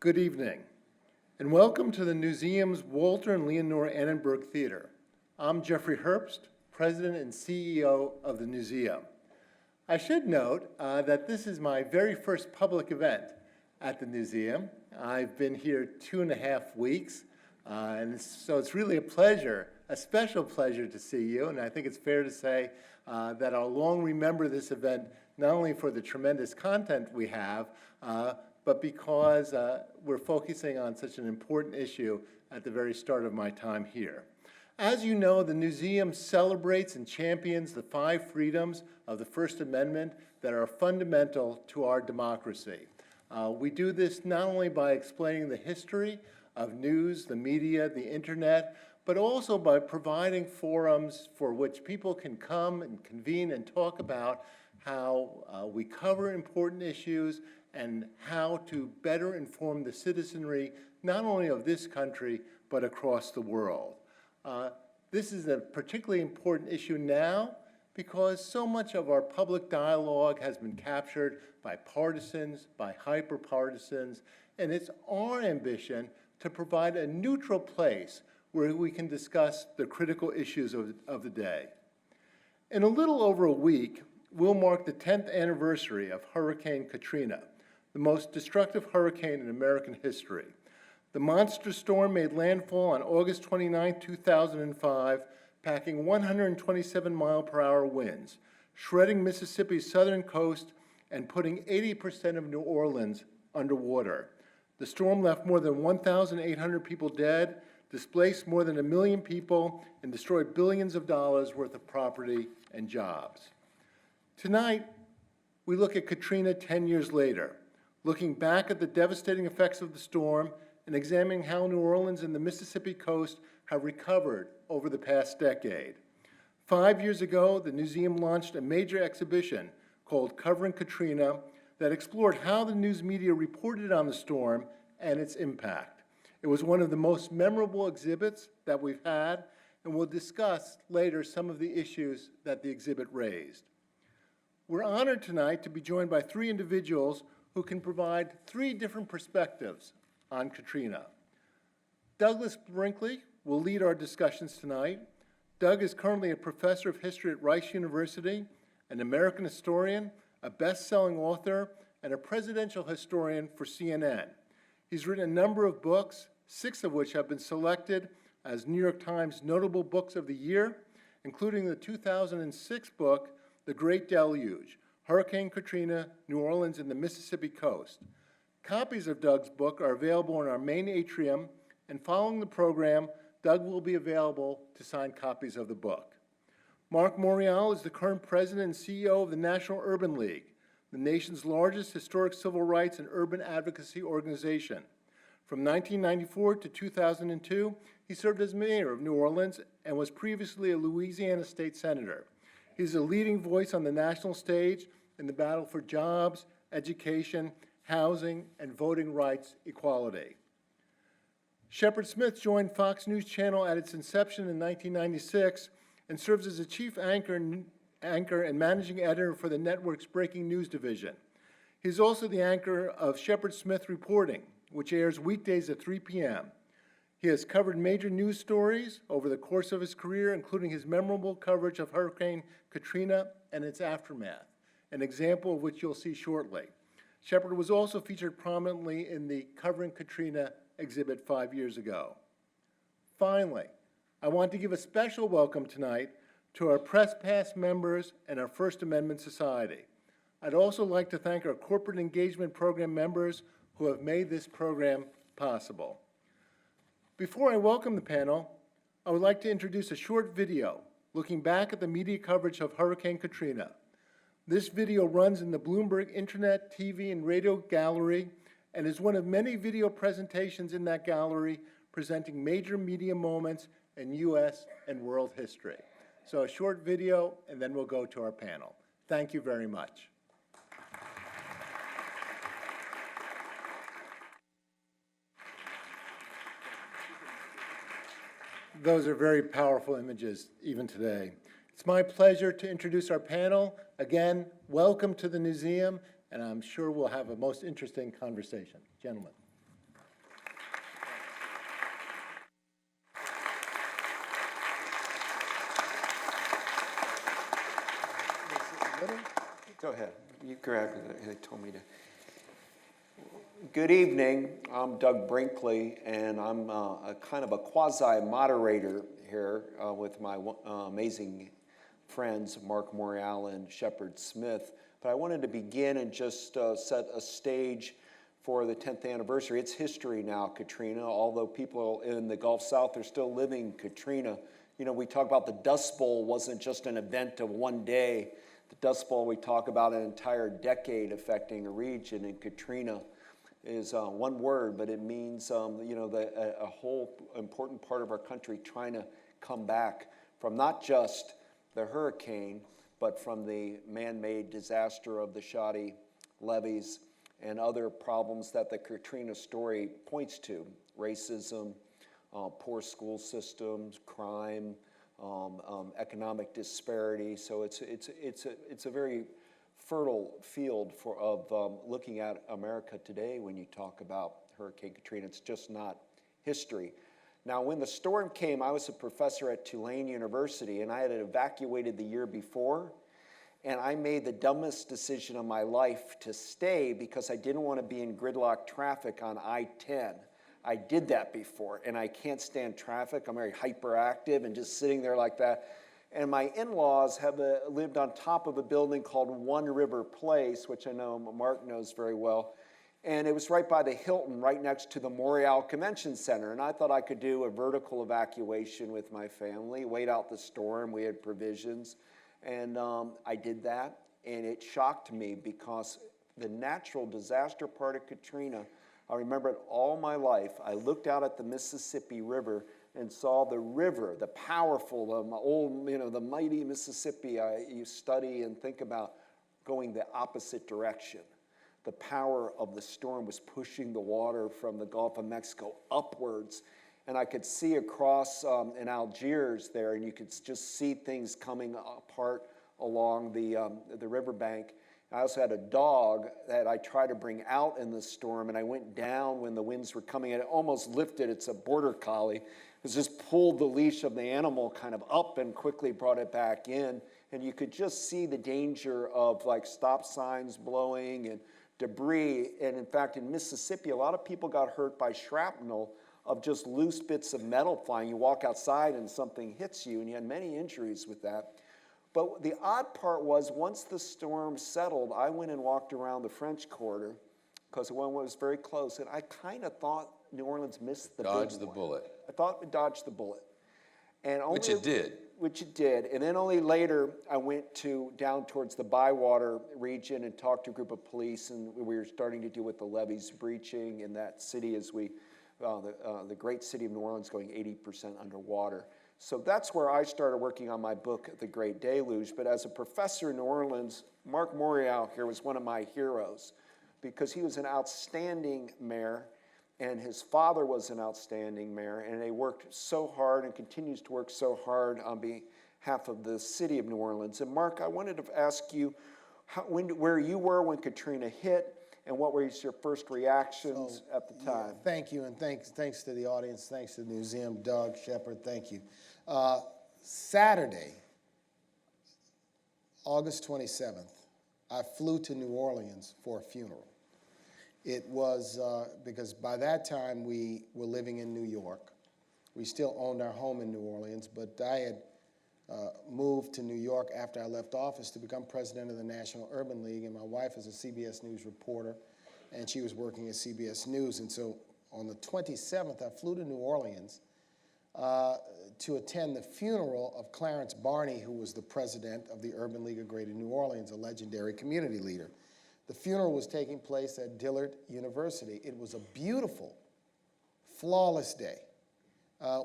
Good evening, and welcome to the Newseum's Walter and Leonore Annenberg Theater. I'm Jeffrey Herbst, President and CEO of the Newseum. I should note that this is my very first public event at the Newseum. I've been here 2.5 weeks, and so it's really a pleasure, a special pleasure to see you, and I think it's fair to say that I'll long remember this event not only for the tremendous content we have, but because we're focusing on such an important issue at the very start of my time here. As you know, the Newseum celebrates and champions the 5 freedoms of the First Amendment that are fundamental to our democracy. We do this not only by explaining the history of news, the media, the internet, but also by providing forums for which people can come and convene and talk about how we cover important issues and how to better inform the citizenry, not only of this country, but across the world. This is a particularly important issue now because so much of our public dialogue has been captured by partisans, by hyper-partisans, and it's our ambition to provide a neutral place where we can discuss the critical issues of the day. In a little over a week, we'll mark the 10th anniversary of Hurricane Katrina, the most destructive hurricane in American history. The monster storm made landfall on August 29, 2005, packing 127-mile-per-hour winds, shredding Mississippi's southern coast and putting 80% of New Orleans underwater. The storm left more than 1,800 people dead, displaced more than 1 million people, and destroyed billions of dollars worth of property and jobs. Tonight, we look at Katrina 10 years later, looking back at the devastating effects of the storm and examining how New Orleans and the Mississippi coast have recovered over the past decade. 5 years ago, the Newseum launched a major exhibition called Covering Katrina that explored how the news media reported on the storm and its impact. It was one of the most memorable exhibits that we've had, and we'll discuss later some of the issues that the exhibit raised. We're honored tonight to be joined by 3 individuals who can provide 3 different perspectives on Katrina. Douglas Brinkley will lead our discussions tonight. Doug is currently a professor of history at Rice University, an American historian, a best-selling author, and a presidential historian for CNN. He's written a number of books, 6 of which have been selected as New York Times Notable Books of the Year, including the 2006 book, The Great Deluge, Hurricane Katrina, New Orleans, and the Mississippi Coast. Copies of Doug's book are available in our main atrium, and following the program, Doug will be available to sign copies of the book. Marc Morial is the current president and CEO of the National Urban League, the nation's largest historic civil rights and urban advocacy organization. From 1994 to 2002, he served as mayor of New Orleans and was previously a Louisiana state senator. He's a leading voice on the national stage in the battle for jobs, education, housing, and voting rights equality. Shepard Smith joined Fox News Channel at its inception in 1996 and serves as a chief anchor and managing editor for the network's breaking news division. He's also the anchor of Shepard Smith Reporting, which airs weekdays at 3 p.m. He has covered major news stories over the course of his career, including his memorable coverage of Hurricane Katrina and its aftermath, an example of which you'll see shortly. Shepard was also featured prominently in the Covering Katrina exhibit 5 years ago. Finally, I want to give a special welcome tonight to our Press Pass members and our First Amendment Society. I'd also like to thank our Corporate Engagement Program members who have made this program possible. Before I welcome the panel, I would like to introduce a short video looking back at the media coverage of Hurricane Katrina. This video runs in the Bloomberg Internet, TV, and Radio Gallery and is one of many video presentations in that gallery presenting major media moments in U.S. and world history. So a short video, and then we'll go to our panel. Thank you very much. Those are very powerful images, even today. It's my pleasure to introduce our panel. Again, welcome to the Newseum, and I'm sure we'll have a most interesting conversation. Gentlemen. Go ahead. You grabbed it. They told me to. Good evening. I'm Doug Brinkley, and I'm a kind of a quasi-moderator here with my amazing friends, Marc Morial and Shepard Smith. But I wanted to begin and just set a stage for the 10th anniversary. It's history now, Katrina, although people in the Gulf South are still living Katrina. You know, we talk about the Dust Bowl wasn't just an event of one day. The Dust Bowl, we talk about an entire decade affecting a region, and Katrina is one word, but it means, you know, a whole important part of our country trying to come back from not just the hurricane, but from the man-made disaster of the shoddy levees and other problems that the Katrina story points to: racism, poor school systems, crime, economic disparity. So it's a very fertile field of looking at America today when you talk about Hurricane Katrina. It's just not history. Now, when the storm came, I was a professor at Tulane University, and I had evacuated the year before, and I made the dumbest decision of my life to stay because I didn't want to be in gridlock traffic on I-10. I did that before, and I can't stand traffic. I'm very hyperactive and just sitting there like that. And my in-laws have lived on top of a building called One River Place, which I know Mark knows very well. And it was right by the Hilton, right next to the Morial Convention Center. And I thought I could do a vertical evacuation with my family, wait out the storm. We had provisions. And I did that, and it shocked me because the natural disaster part of Katrina, I remember it all my life. I looked out at the Mississippi River and saw the river, the powerful, the old, you know, the mighty Mississippi you study and think about going the opposite direction. The power of the storm was pushing the water from the Gulf of Mexico upwards. And I could see across in Algiers there, and you could just see things coming apart along the riverbank. I also had a dog that I tried to bring out in the storm, and I went down when the winds were coming, and it almost lifted. It's a border collie. It was just pulled the leash of the animal kind of up and quickly brought it back in. And you could just see the danger of like stop signs blowing and debris. And in fact, in Mississippi, a lot of people got hurt by shrapnel of just loose bits of metal flying. You walk outside and something hits you, and you had many injuries with that. But the odd part was, once the storm settled, I went and walked around the French Quarter, because the one was very close, and I kind of thought New Orleans missed the Dodged the bullet. I thought it dodged the bullet. And only, Which it did. Which it did. And then only later, I went down towards the Bywater region and talked to a group of police, and we were starting to deal with the levees breaching in that city as the great city of New Orleans going 80% underwater. So that's where I started working on my book, The Great Deluge. But as a professor in New Orleans, Marc Morial here was one of my heroes because he was an outstanding mayor, and his father was an outstanding mayor, and they worked so hard and continues to work so hard on behalf of the city of New Orleans. And Mark, I wanted to ask you where you were when Katrina hit, and what were your first reactions at the time? Yeah, thank you, and thanks to the audience, thanks to the museum, Doug, Shepard, thank you. Saturday, August 27th, I flew to New Orleans for a funeral. It was because by that time we were living in New York. We still owned our home in New Orleans, but I had moved to New York after I left office to become president of the National Urban League, and my wife is a CBS News reporter, and she was working at CBS News. And so on the 27th, I flew to New Orleans to attend the funeral of Clarence Barney, who was the president of the Urban League of Greater New Orleans, a legendary community leader. The funeral was taking place at Dillard University. It was a beautiful, flawless day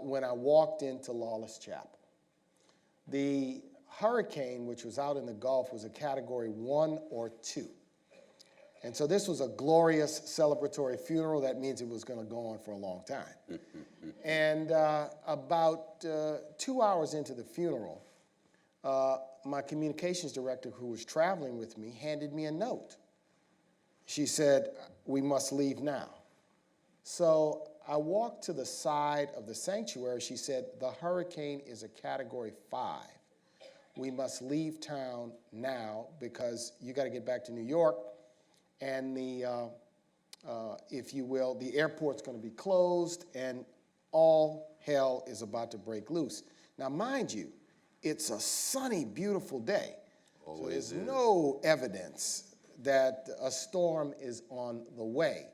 when I walked into Lawless Chapel. The hurricane, which was out in the Gulf, was a Category 1 or 2. And so this was a glorious celebratory funeral. That means it was going to go on for a long time. And about 2 hours into the funeral, my communications director, who was traveling with me, handed me a note. She said, "We must leave now." So I walked to the side of the sanctuary. She said, "The hurricane is a Category 5. we must leave town now because you got to get back to New York, and if you will, the airport's going to be closed, and all hell is about to break loose. Now, mind you, it's a sunny, beautiful day. So there's no evidence that a storm is on the way.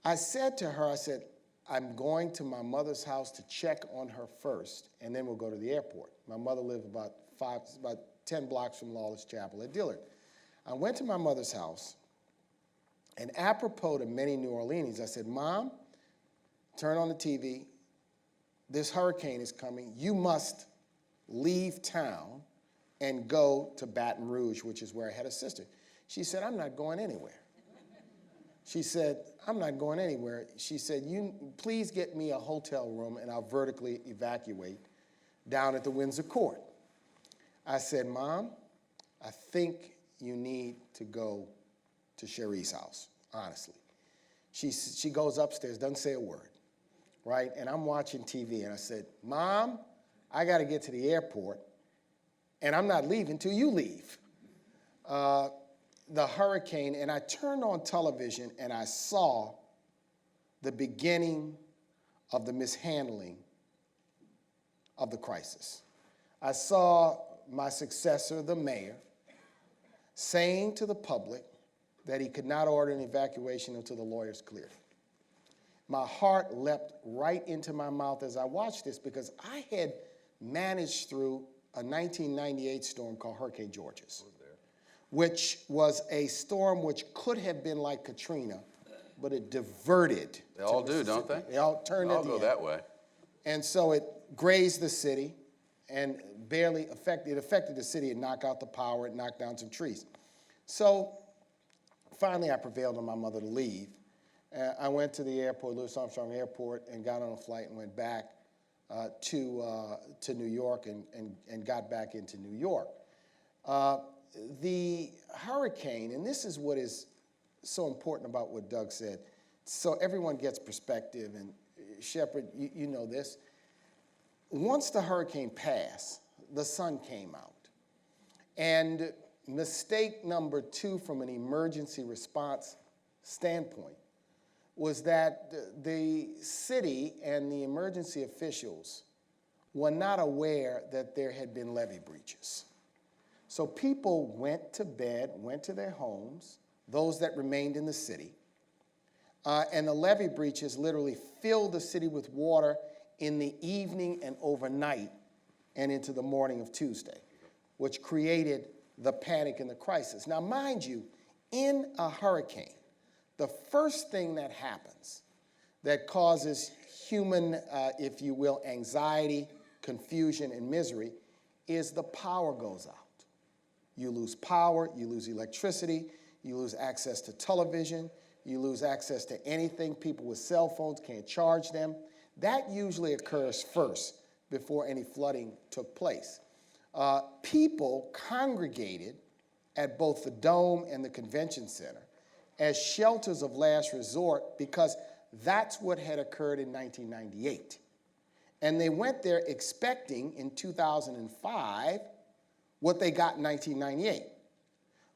I said to her, I said, I'm going to my mother's house to check on her first, and then we'll go to the airport. My mother lived about 10 blocks from Lawless Chapel at Dillard. I went to my mother's house, and apropos to many New Orleanians, I said, Mom, turn on the TV. This hurricane is coming. You must leave town and go to Baton Rouge, which is where I had a sister. She said, I'm not going anywhere. She said, I'm not going anywhere. She said, please get me a hotel room and I'll vertically evacuate down at the Windsor Court. I said, Mom, I think you need to go to Cherie's house, honestly. She goes upstairs, doesn't say a word, right? And I'm watching TV and I said, Mom, I got to get to the airport and I'm not leaving till you leave. The hurricane, and I turned on television and I saw the beginning of the mishandling of the crisis. I saw my successor, the mayor, saying to the public that he could not order an evacuation until the lawyers cleared. My heart leapt right into my mouth as I watched this because I had managed through a 1998 storm called Hurricane Georges, which was a storm which could have been like Katrina, but it diverted. They all do, don't they? They all turned They all at the go end. that way. And so it grazed the city and barely affected the city. It knocked out the power, it knocked down some trees. So finally I prevailed on my mother to leave. I went to the airport, Louis Armstrong Airport, and got on a flight and went back to New York and got back into New York. The hurricane, and this is what is so important about what Doug said, so everyone gets perspective, and Shepard, you know this. Once the hurricane passed, the sun came out. And mistake number 2 from an emergency response standpoint was that the city and the emergency officials were not aware that there had been levee breaches. So people went to bed, went to their homes, those that remained in the city, and the levee breaches literally filled the city with water in the evening and overnight and into the morning of Tuesday, which created the panic and the crisis. Now, mind you, in a hurricane, the first thing that happens that causes human, if you will, anxiety, confusion, and misery is the power goes out. You lose power, you lose electricity, you lose access to television, you lose access to anything. People with cell phones can't charge them. That usually occurs first before any flooding took place. People congregated at both the Dome and the Convention Center as shelters of last resort because that's what had occurred in 1998. And they went there expecting in 2005 what they got in 1998,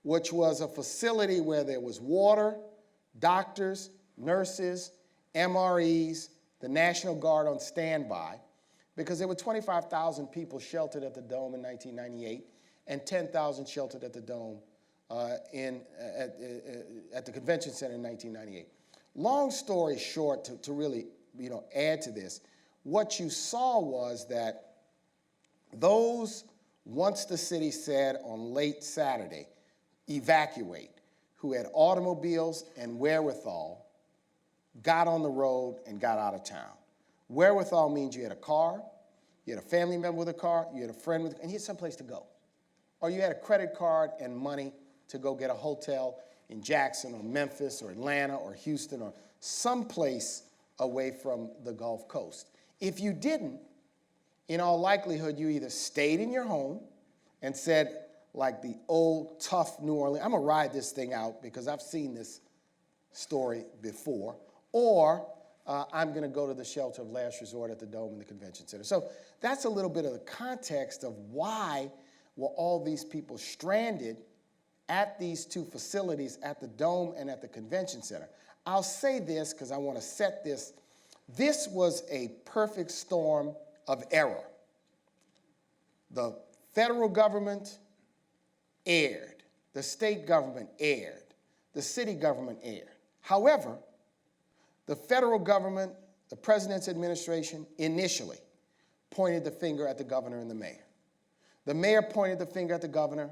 which was a facility where there was water, doctors, nurses, MREs, the National Guard on standby, because there were 25,000 people sheltered at the Dome in 1998 and 10,000 sheltered at the Dome at the Convention Center in 1998. Long story short, to really add to this, what you saw was that those, once the city said on late Saturday, evacuate, who had automobiles and wherewithal, got on the road and got out of town. Wherewithal means you had a car, you had a family member with a car, you had a friend with, and you had someplace to go. Or you had a credit card and money to go get a hotel in Jackson or Memphis or Atlanta or Houston or someplace away from the Gulf Coast. If you didn't, in all likelihood, you either stayed in your home and said, like the old tough New Orleans, I'm gonna ride this thing out because I've seen this story before, or I'm going to go to the shelter of last resort at the Dome in the Convention Center. So that's a little bit of the context of why were all these people stranded at these two facilities, at the Dome and at the Convention Center. I'll say this because I want to set this. This was a perfect storm of error. The federal government erred. The state government erred. The city government erred. However, the federal government, the president's administration, initially pointed the finger at the governor and the mayor. The mayor pointed the finger at the governor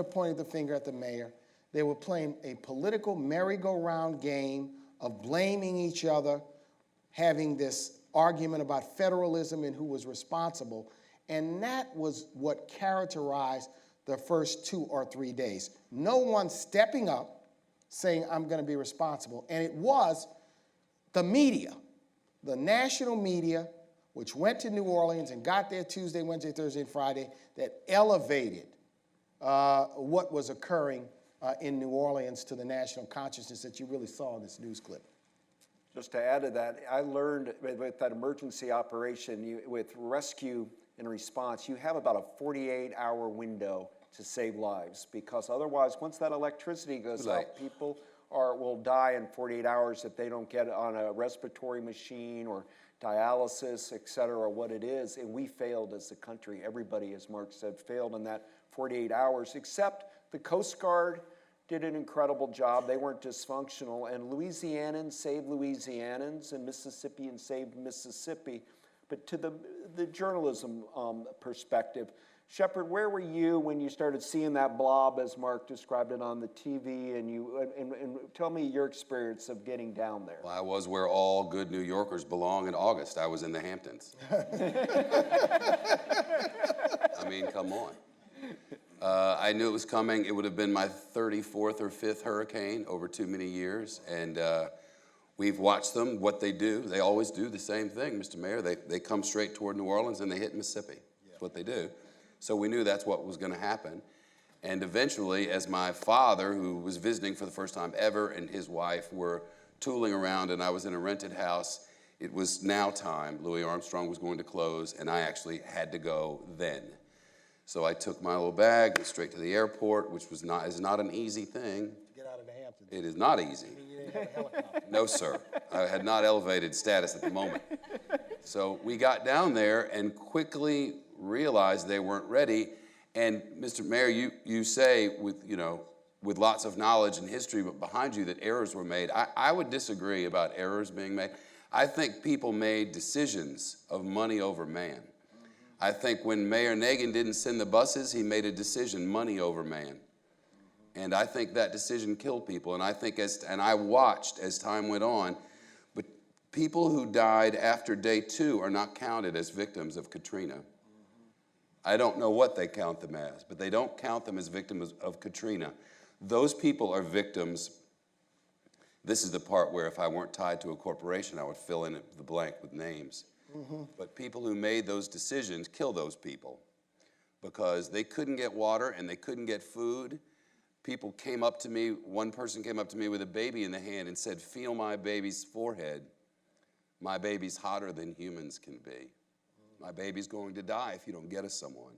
pointed the finger at the mayor. They were playing a political merry-go-round game of blaming each other, having this argument about federalism and who was responsible, and that was what characterized the first 2 or 3 days. No one stepping up, saying, I'm going to be responsible, and it was the media, the national media, which went to New Orleans and got there Tuesday, Wednesday, Thursday, and Friday, that elevated what was occurring in New Orleans to the national consciousness that you really saw in this news clip. Just to add to that, I learned with that emergency operation, with rescue and response, you have about a 48-hour window to save lives, because otherwise, once that electricity goes out, people will die in 48 hours if they don't get on a respiratory machine or dialysis, et cetera, what it is. And we failed as a country. Everybody, as Marc said, failed in that 48 hours, except the Coast Guard did an incredible job. They weren't dysfunctional. And Louisianans saved Louisianans, and Mississippians saved Mississippi. But to the journalism perspective, Shepard, where were you when you started seeing that blob, as Marc described it on the TV, and tell me your experience of getting down there? Well, I was where all good New Yorkers belong in August. I was in the Hamptons. I mean, come on. I knew it was coming. It would have been my 34th or 5th hurricane over too many years, and we've watched them, what they do. They always do the same thing, Mr. Mayor. They come straight toward New Orleans and they hit Mississippi. That's what they do. So we knew that's what was going to happen. And eventually, as my father, who was visiting for the first time ever, and his wife were tooling around, and I was in a rented house, it was now time. Louis Armstrong was going to close, and I actually had to go then. So I took my little bag, went straight to the airport, which is not an easy thing. Get out of the Hamptons. It is not easy. You didn't have a helicopter. No, sir. I had not elevated status at the moment. So we got down there and quickly realized they weren't ready. And Mr. Mayor, you say with lots of knowledge and history behind you that errors were made. I would disagree about errors being made. I think people made decisions of money over man. I think when Mayor Nagin didn't send the buses, he made a decision, money over man. And I think that decision killed people. And I watched as time went on, but people who died after day 2 are not counted as victims of Katrina. I don't know what they count them as, but they don't count them as victims of Katrina. Those people are victims. This is the part where if I weren't tied to a corporation, I would fill in the blank with names. But people who made those decisions kill those people because they couldn't get water and they couldn't get food. People came up to me, one person came up to me with a baby in the hand and said, "Feel my baby's forehead. My baby's hotter than humans can be. My baby's going to die if you don't get us someone."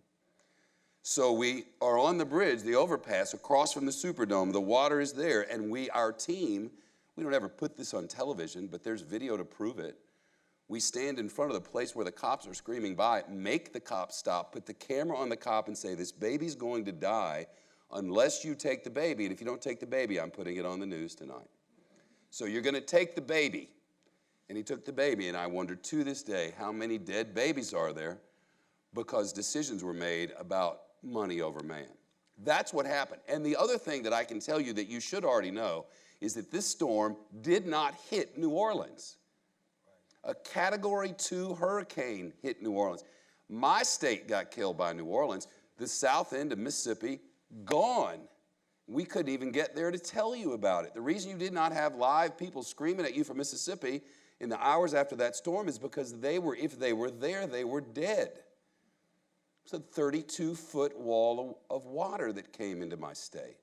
So we are on the bridge, the overpass, across from the Superdome. The water is there, and our team, we don't ever put this on television, but there's video to prove it. We stand in front of the place where the cops are screaming by, make the cops stop, put the camera on the cop and say, "This baby's going to die unless you take the baby, and if you don't take the baby, I'm putting it on the news tonight. So you're going to take the baby." And he took the baby, and I wonder to this day, how many dead babies are there because decisions were made about money over man. That's what happened. And the other thing that I can tell you that you should already know is that this storm did not hit New Orleans. A Category 2 hurricane hit New Orleans. My state got killed by New Orleans. The south end of Mississippi, gone. We couldn't even get there to tell you about it. The reason you did not have live people screaming at you from Mississippi in the hours after that storm is because if they were there, they were dead. It was a 32-foot wall of water that came into my state.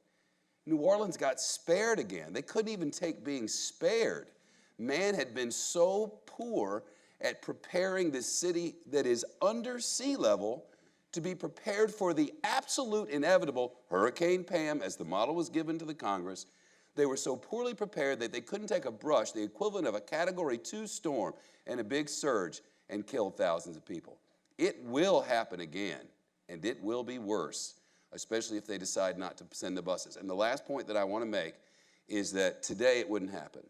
New Orleans got spared again. They couldn't even take being spared. Man had been so poor at preparing this city that is under sea level to be prepared for the absolute inevitable Hurricane Pam, as the model was given to the Congress. They were so poorly prepared that they couldn't take a brush, the equivalent of a Category 2 storm and a big surge, and kill thousands of people. It will happen again, and it will be worse, especially if they decide not to send the buses. And the last point that I want to make is that today it wouldn't happen,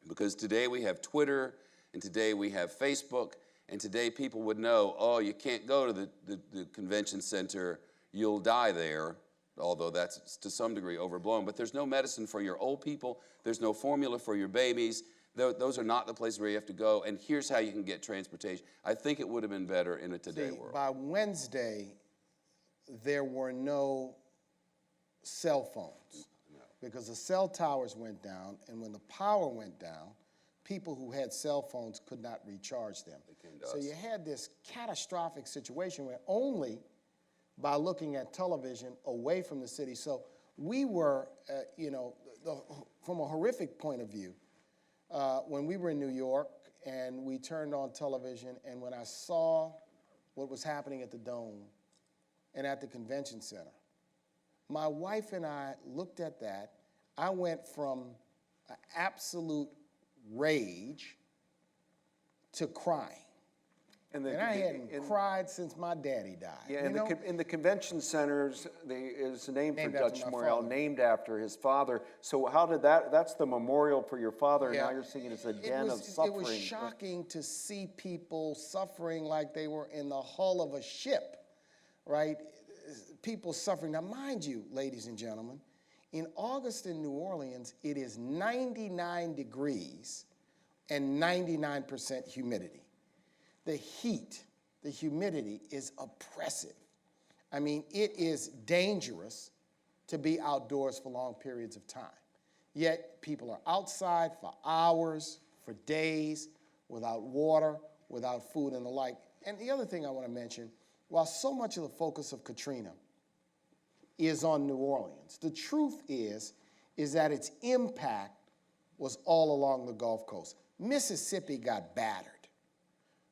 because today we have Twitter, and today we have Facebook, and today people would know, oh, you can't go to the convention center, you'll die there, although that's to some degree overblown. But there's no medicine for your old people. There's no formula for your babies. Those are not the places where you have to go, and here's how you can get transportation. I think it would have been better in a today world. By Wednesday, there were no cell phones because the cell towers went down, and when the power went down, people who had cell phones could not recharge them. So you had this catastrophic situation where only by looking at television away from the city. So we were, from a horrific point of view, when we were in New York and we turned on television, and when I saw what was happening at the Dome and at the convention center, my wife and I looked at that. I went from absolute rage to crying. And I hadn't cried since my daddy died. Yeah, in the convention centers, is named for Douglas Brinkley, named after his father. So how did that's the memorial for your father, and now you're seeing it as a den of suffering. It was shocking to see people suffering like they were in the hull of a ship, right? People suffering. Now, mind you, ladies and gentlemen, in August in New Orleans, it is 99 degrees and 99% humidity. The heat, the humidity is oppressive. I mean, it is dangerous to be outdoors for long periods of time. Yet people are outside for hours, for days, without water, without food and the like. And the other thing I want to mention, while so much of the focus of Katrina is on New Orleans, the truth is that its impact was all along the Gulf Coast. Mississippi got battered.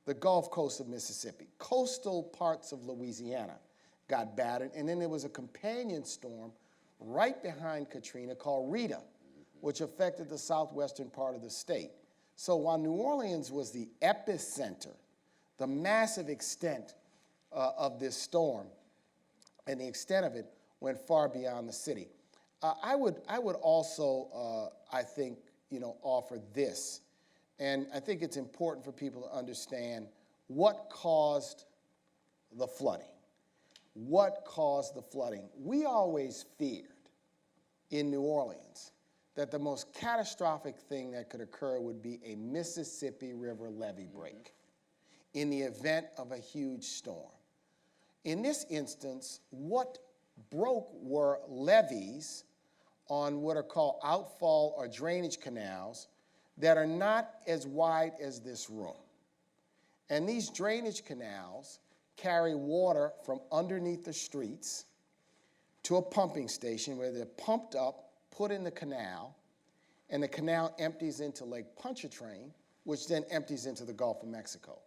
The Gulf Coast of Mississippi, coastal parts of Louisiana got battered, and then there was a companion storm right behind Katrina called Rita, which affected the southwestern part of the state. So while New Orleans was the epicenter, the massive extent of this storm, and the extent of it went far beyond the city. I would also, I think, offer this. And I think it's important for people to understand what caused the flooding. What caused the flooding? We always feared in New Orleans that the most catastrophic thing that could occur would be a Mississippi River levee break in the event of a huge storm. In this instance, what broke were levees on what are called outfall or drainage canals that are not as wide as this room. And these drainage canals carry water from underneath the streets to a pumping station where they're pumped up, put in the canal, and the canal empties into Lake Pontchartrain, which then empties into the Gulf of Mexico.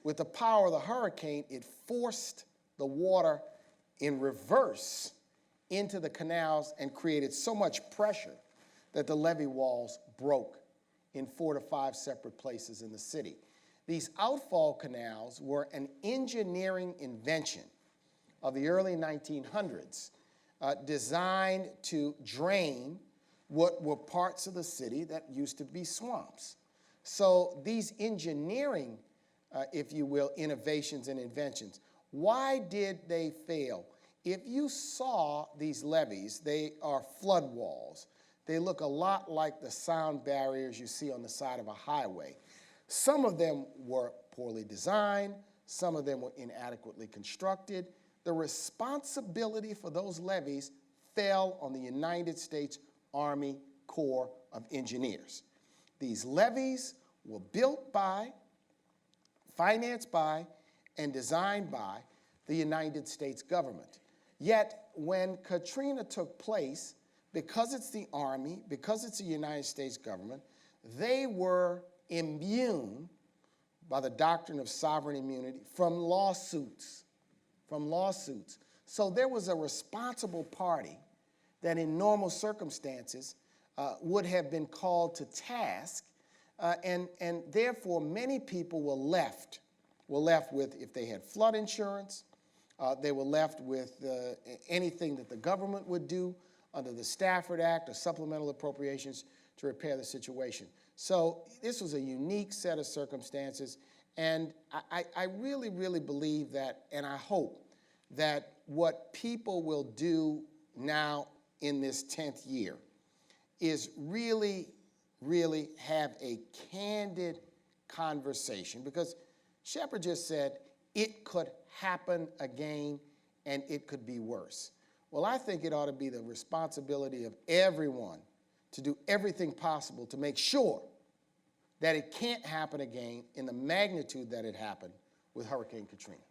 With the power of the hurricane, it forced the water in reverse into the canals and created so much pressure that the levee walls broke in 4 to 5 separate places in the city. These outfall canals were an engineering invention of the early 1900s, designed to drain what were parts of the city that used to be swamps. So these engineering, if you will, innovations and inventions, why did they fail? If you saw these levees, they are flood walls. They look a lot like the sound barriers you see on the side of a highway. Some of them were poorly designed. Some of them were inadequately constructed. The responsibility for those levees fell on the United States Army Corps of Engineers. These levees were built by, financed by, and designed by the United States government. Yet, when Katrina took place, because it's the Army, because it's the United States government, they were immune by the doctrine of sovereign immunity from lawsuits, So there was a responsible party that in normal circumstances would have been called to task, and therefore many people were left with, if they had flood insurance, they were left with anything that the government would do under the Stafford Act or supplemental appropriations to repair the situation. So this was a unique set of circumstances, and I really, really believe that, and I hope that what people will do now in this 10th year is really, really have a candid conversation, because Shepard just said it could happen again and it could be worse. Well, I think it ought to be the responsibility of everyone to do everything possible to make sure that it can't happen again in the magnitude that it happened with Hurricane Katrina.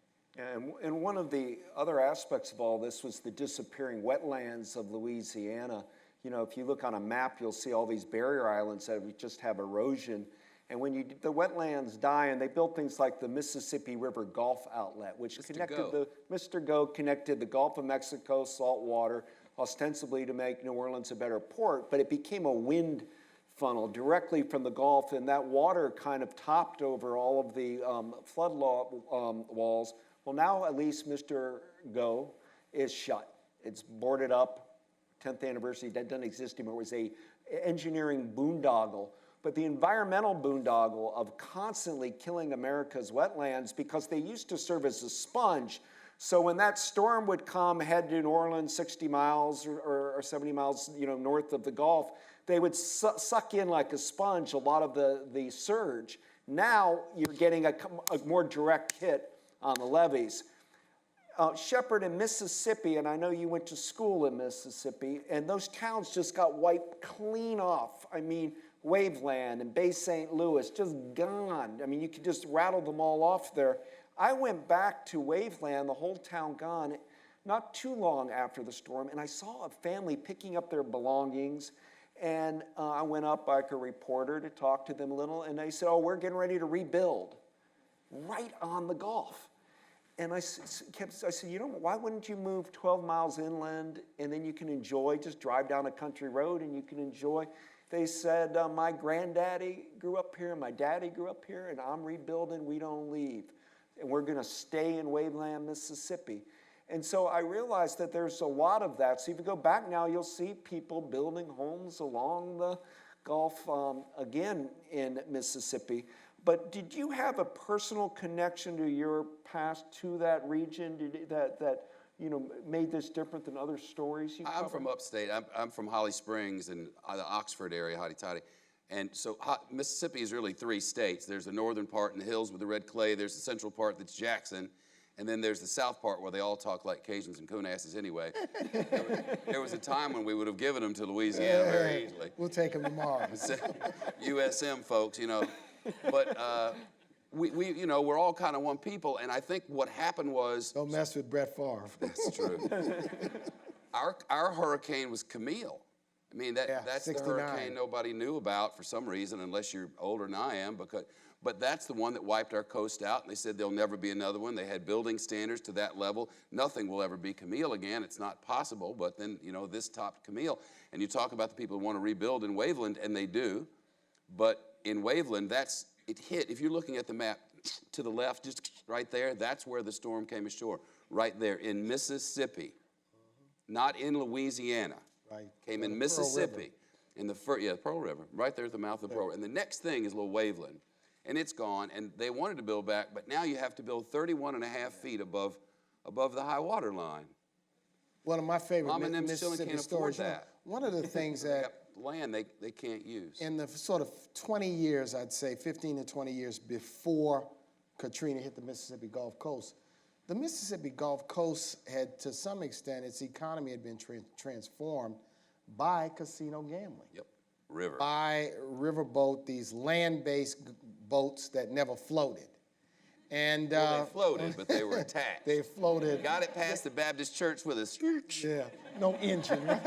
And one of the other aspects of all this was the disappearing wetlands of Louisiana. You know, if you look on a map, you'll see all these barrier islands that just have erosion. And when the wetlands die, and they built things like the Mississippi River Gulf Outlet, which Mr. Go connected the Gulf of Mexico, salt water, ostensibly to make New Orleans a better port, but it became a wind funnel directly from the Gulf, and that water kind of topped over all of the flood walls. Well, now at least Mr. Go is shut. It's boarded up. 10th anniversary, that doesn't exist anymore. It was a engineering boondoggle. But the environmental boondoggle of constantly killing America's wetlands, because they used to serve as a sponge. So when that storm would come, head to New Orleans, 60 miles or 70 miles, north of the Gulf, they would suck in like a sponge a lot of the surge. Now you're getting a more direct hit on the levees. Shepard in Mississippi, and I know you went to school in Mississippi, and those towns just got wiped clean off. I mean, Waveland and Bay St. Louis, just gone. I mean, you could just rattle them all off there. I went back to Waveland, the whole town gone, not too long after the storm, and I saw a family picking up their belongings, and I went up like a reporter to talk to them a little, and they said, oh, we're getting ready to rebuild right on the Gulf. And I said, why wouldn't you move 12 miles inland, and then you can enjoy, just drive down a country road and you can enjoy. They said, my granddaddy grew up here, and my daddy grew up here, and I'm rebuilding, we don't leave. And we're gonna stay in Waveland, Mississippi. And so I realized that there's a lot of that. So if you go back now, you'll see people building homes along the Gulf again in Mississippi. But did you have a personal connection to your past, to that region, that made this different than other stories you covered? I'm from upstate. I'm from Holly Springs and the Oxford area, hotty-toddy. And so Mississippi is really 3 states. There's the northern part in the hills with the red clay. There's the central part that's Jackson. And then there's the south part where they all talk like Cajuns and coonasses anyway. There was a time when we would have given them to Louisiana very easily. We'll take them tomorrow. USM folks, But we're all kind of one people, and I think what happened was... Don't mess with Brett Favre. That's true. Our hurricane was Camille. I mean, that's 69. The hurricane nobody knew about for some reason, unless you're older than I am, but that's the one that wiped our coast out, and they said there'll never be another one. They had building standards to that level. Nothing will ever be Camille again. It's not possible, but then, this topped Camille. And you talk about the people who want to rebuild in Waveland, and they do, but in Waveland, it hit. If you're looking at the map to the left, just right there, that's where the storm came ashore, right there in Mississippi, not in Louisiana. Right. Came in Mississippi, in the Pearl River, right there at the mouth of the Pearl River. And the next thing is Little Waveland, and it's gone. And they wanted to build back, but now you have to build 31.5 feet above the high water line. One of my favorite Mom and them still Mississippi can't afford stories. that. One of the things that land they can't use. in the sort of 20 years, I'd say 15 to 20 years before Katrina hit the Mississippi Gulf Coast, the Mississippi Gulf Coast had, to some extent, its economy had been transformed by casino gambling. Yep, river. By riverboat, these land-based boats that never floated. And Well, they floated, but they were attached. they floated. Got it past the Baptist church with a Yeah, no engine, right?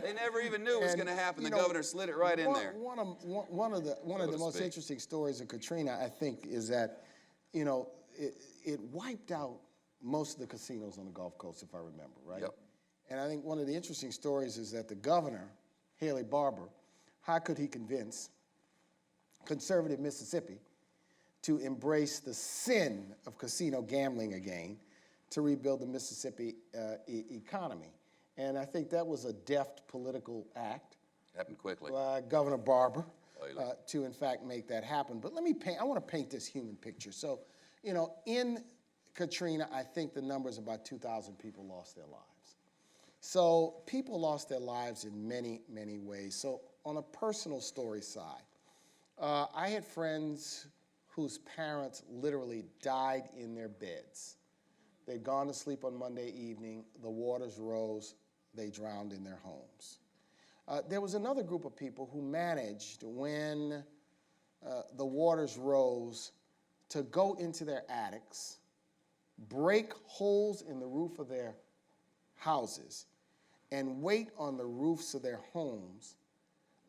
They never even knew it was And, going to happen. you The know, governor slid it right in there. One of the to most speak. interesting stories of Katrina, I think, is that, you know, it wiped out most of the casinos on the Gulf Coast, if I remember, right? Yep. And I think one of the interesting stories is that the governor, Haley Barbour, how could he convince conservative Mississippi to embrace the sin of casino gambling again to rebuild the Mississippi economy? And I think that was a deft political act Happened quickly. by Governor Barbour to, in fact, make that happen. But I want to paint this human picture. So, you know, in Katrina, I think the number is about 2,000 people lost their lives. So people lost their lives in many, many ways. So on a personal story side, I had friends whose parents literally died in their beds. They'd gone to sleep on Monday evening, the waters rose, they drowned in their homes. There was another group of people who managed, when the waters rose, to go into their attics, break holes in the roof of their houses, and wait on the roofs of their homes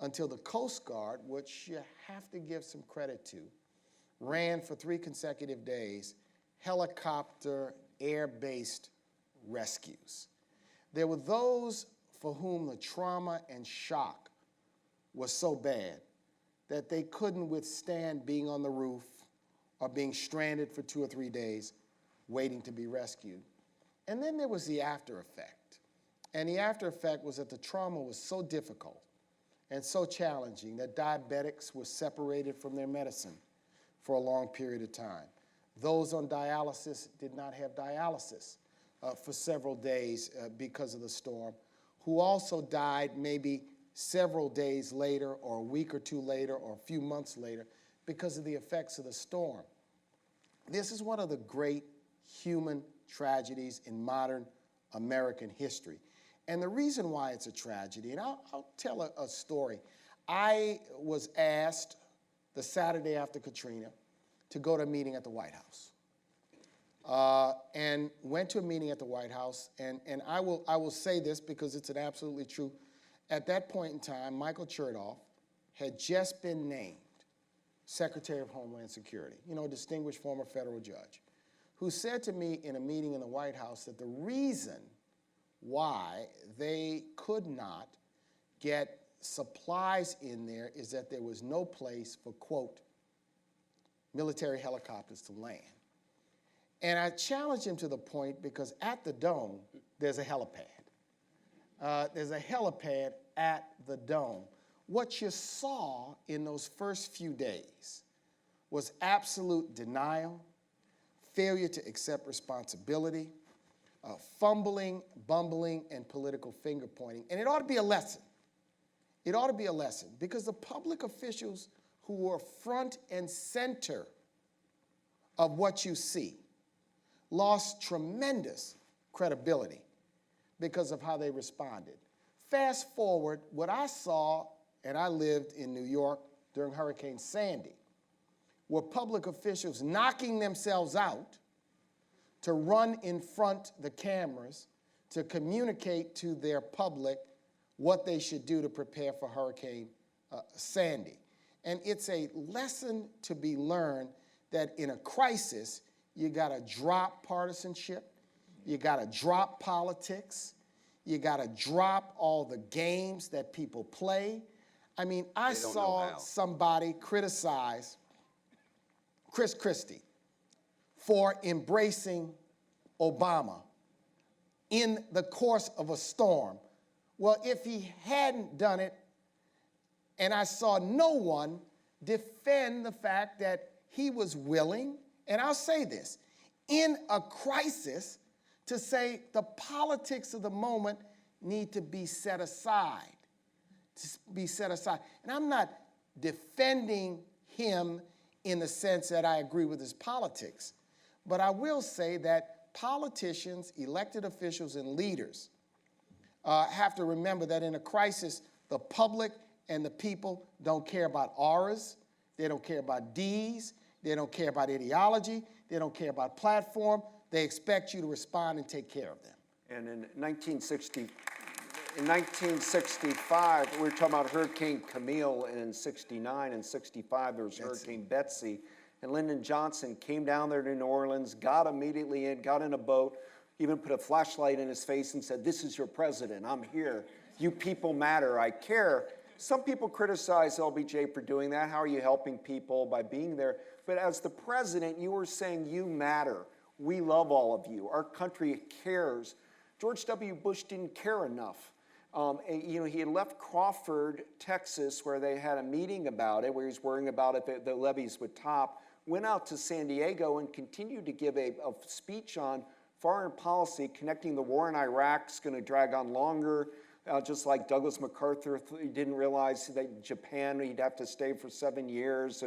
until the Coast Guard, which you have to give some credit to, ran for 3 consecutive days helicopter, air-based rescues. There were those for whom the trauma and shock was so bad that they couldn't withstand being on the roof or being stranded for 2 or 3 days waiting to be rescued. And then there was the after effect. And the after effect was that the trauma was so difficult and so challenging that diabetics were separated from their medicine for a long period of time. Those on dialysis did not have dialysis for several days because of the storm, who also died maybe several days later or a week or 2 later or a few months later because of the effects of the storm. This is one of the great human tragedies in modern American history. And the reason why it's a tragedy, and I'll tell a story. I was asked the Saturday after Katrina to go to a meeting at the White House. And went to a meeting at the White House, and I will say this because it's an absolutely true. At that point in time, Michael Chertoff had just been named Secretary of Homeland Security, you know, a distinguished former federal judge, who said to me in a meeting in the White House that the reason why they could not get supplies in there is that there was no place for, quote, military helicopters to land. And I challenged him to the point because at the Dome, there's a helipad. There's a helipad at the Dome. What you saw in those first few days was absolute denial, failure to accept responsibility, fumbling, bumbling, and political finger pointing. And it ought to be a lesson. It ought to be a lesson because the public officials who were front and center of what you see lost tremendous credibility because of how they responded. Fast forward, what I saw, and I lived in New York during Hurricane Sandy, were public officials knocking themselves out to run in front the cameras to communicate to their public what they should do to prepare for Hurricane Sandy. And it's a lesson to be learned that in a crisis, you gotta drop partisanship, you gotta drop politics, you gotta drop all the games that people play. I mean, I saw somebody criticize Chris Christie for embracing Obama in the course of a storm. Well, if he hadn't done it, and I saw no one defend the fact that he was willing, and I'll say this, in a crisis, to say the politics of the moment need to be set aside, And I'm not defending him in the sense that I agree with his politics, but I will say that politicians, elected officials, and leaders have to remember that in a crisis, the public and the people don't care about auras, they don't care about Ds, They don't care about ideology. They don't care about platform. They expect you to respond and take care of them. And in 1965, we were talking about Hurricane Camille in 69 and 65, there was Hurricane Betsy. And Lyndon Johnson came down there to New Orleans, got immediately in, got in a boat, even put a flashlight in his face and said, "This is your president, I'm here. You people matter, I care." Some people criticize LBJ for doing that. How are you helping people by being there? But as the president, you were saying, you matter. We love all of you. Our country cares. George W. Bush didn't care enough. He had left Crawford, Texas, where they had a meeting about it, where he was worrying about if the levees would top, went out to San Diego and continued to give a speech on foreign policy, connecting the war in Iraq is going to drag on longer, just like Douglas MacArthur didn't realize that Japan, he'd have to stay for 7 years.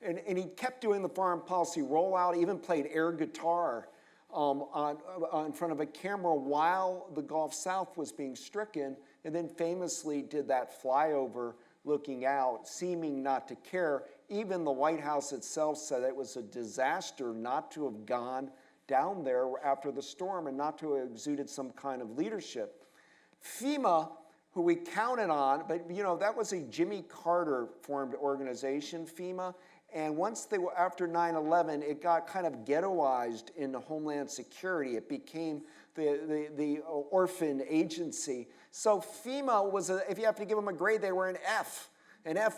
And he kept doing the foreign policy rollout, even played air guitar in front of a camera while the Gulf South was being stricken, and then famously did that flyover looking out, seeming not to care. Even the White House itself said it was a disaster not to have gone down there after the storm and not to have exuded some kind of leadership. FEMA, who we counted on, but that was a Jimmy Carter formed organization, FEMA. And once after 9/11, it got kind of ghettoized into Homeland Security. It became the orphan agency. So FEMA was, if you have to give them a grade, they were an F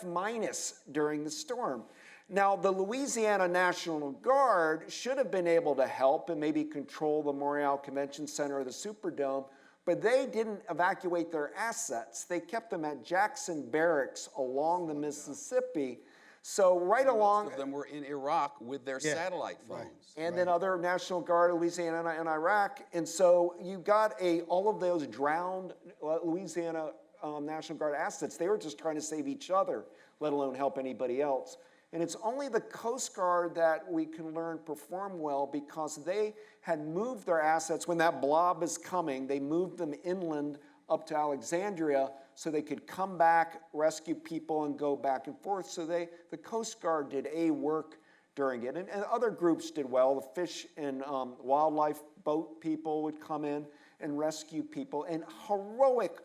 minus during the storm. Now, the Louisiana National Guard should have been able to help and maybe control the Morial Convention Center or the Superdome, but they didn't evacuate their assets. They kept them at Jackson Barracks along the Mississippi. So along... Most of them were in Iraq with their satellite phones. And then other National Guard, Louisiana and Iraq. And so you got all of those drowned Louisiana National Guard assets. They were just trying to save each other, let alone help anybody else. And it's only the Coast Guard that we can learn perform well because they had moved their assets. When that blob is coming, they moved them inland up to Alexandria so they could come back, rescue people, and go back and forth. So the Coast Guard did work during it. And other groups did well. The fish and wildlife boat people would come in and rescue people. And heroic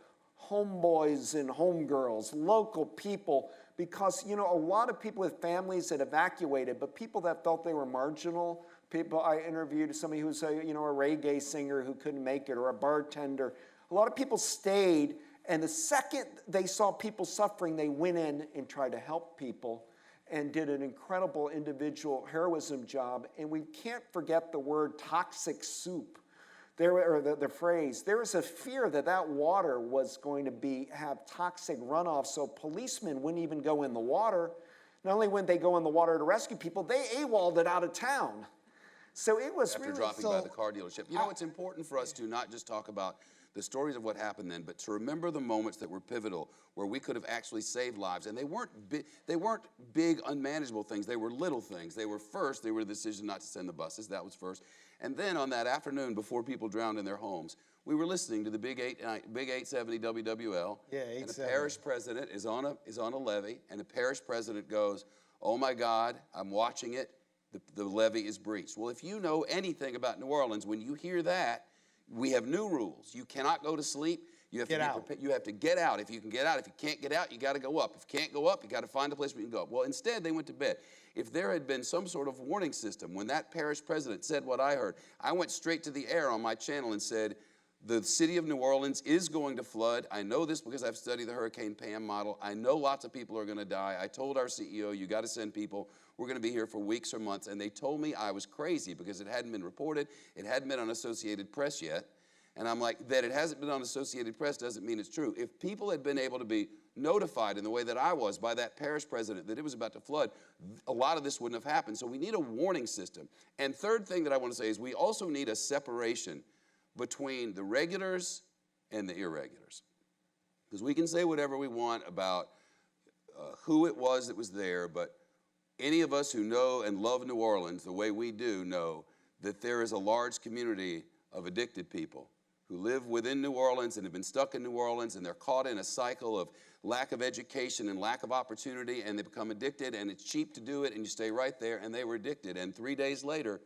homeboys and homegirls, local people, because, a lot of people with families that evacuated, but people that felt they were marginal. People, I interviewed somebody who was a reggae singer who couldn't make it, or a bartender. A lot of people stayed, and the second they saw people suffering, they went in and tried to help people and did an incredible individual heroism job. And we can't forget the word toxic soup. The phrase, there was a fear that water was going to have toxic runoff, so policemen wouldn't even go in the water. Not only wouldn't they go in the water to rescue people, they AWOL'd it out of town. So it was After really... dropping by the car dealership. It's important for us to not just talk about the stories of what happened then, but to remember the moments that were pivotal, where we could have actually saved lives. And they weren't big, unmanageable things. They were little things. They were the decision not to send the buses. That was first. And then on that afternoon, before people drowned in their homes, we were listening to the Big 870 WWL. Yeah, 870. And the parish president is on a levee, and the parish president goes, "Oh my God, I'm watching it. The levee is breached." Well, if you know anything about New Orleans, when you hear that, we have new rules. You cannot go to sleep. You have to get out. You have to get out. If you can get out, if you can't get out, you got to go up. If you can't go up, you got to find a place where you can go up. Well, instead, they went to bed. If there had been some sort of warning system, when that parish president said what I heard, I went straight to the air on my channel and said, the city of New Orleans is going to flood. I know this because I've studied the Hurricane PAM model. I know lots of people are going to die. I told our CEO, you got to send people. We're going to be here for weeks or months. And they told me I was crazy because it hadn't been reported. It hadn't been on Associated Press yet. And I'm like, that it hasn't been on Associated Press doesn't mean it's true. If people had been able to be notified in the way that I was by that parish president that it was about to flood, a lot of this wouldn't have happened. So we need a warning system. And third thing that I want to say is we also need a separation between the regulars and the irregulars. Because we can say whatever we want about who it was that was there, but any of us who know and love New Orleans the way we do know that there is a large community of addicted people who live within New Orleans and have been stuck in New Orleans, and they're caught in a cycle of lack of education and lack of opportunity, and they become addicted, and it's cheap to do it, and you stay right there, and they were addicted. And 3 days later,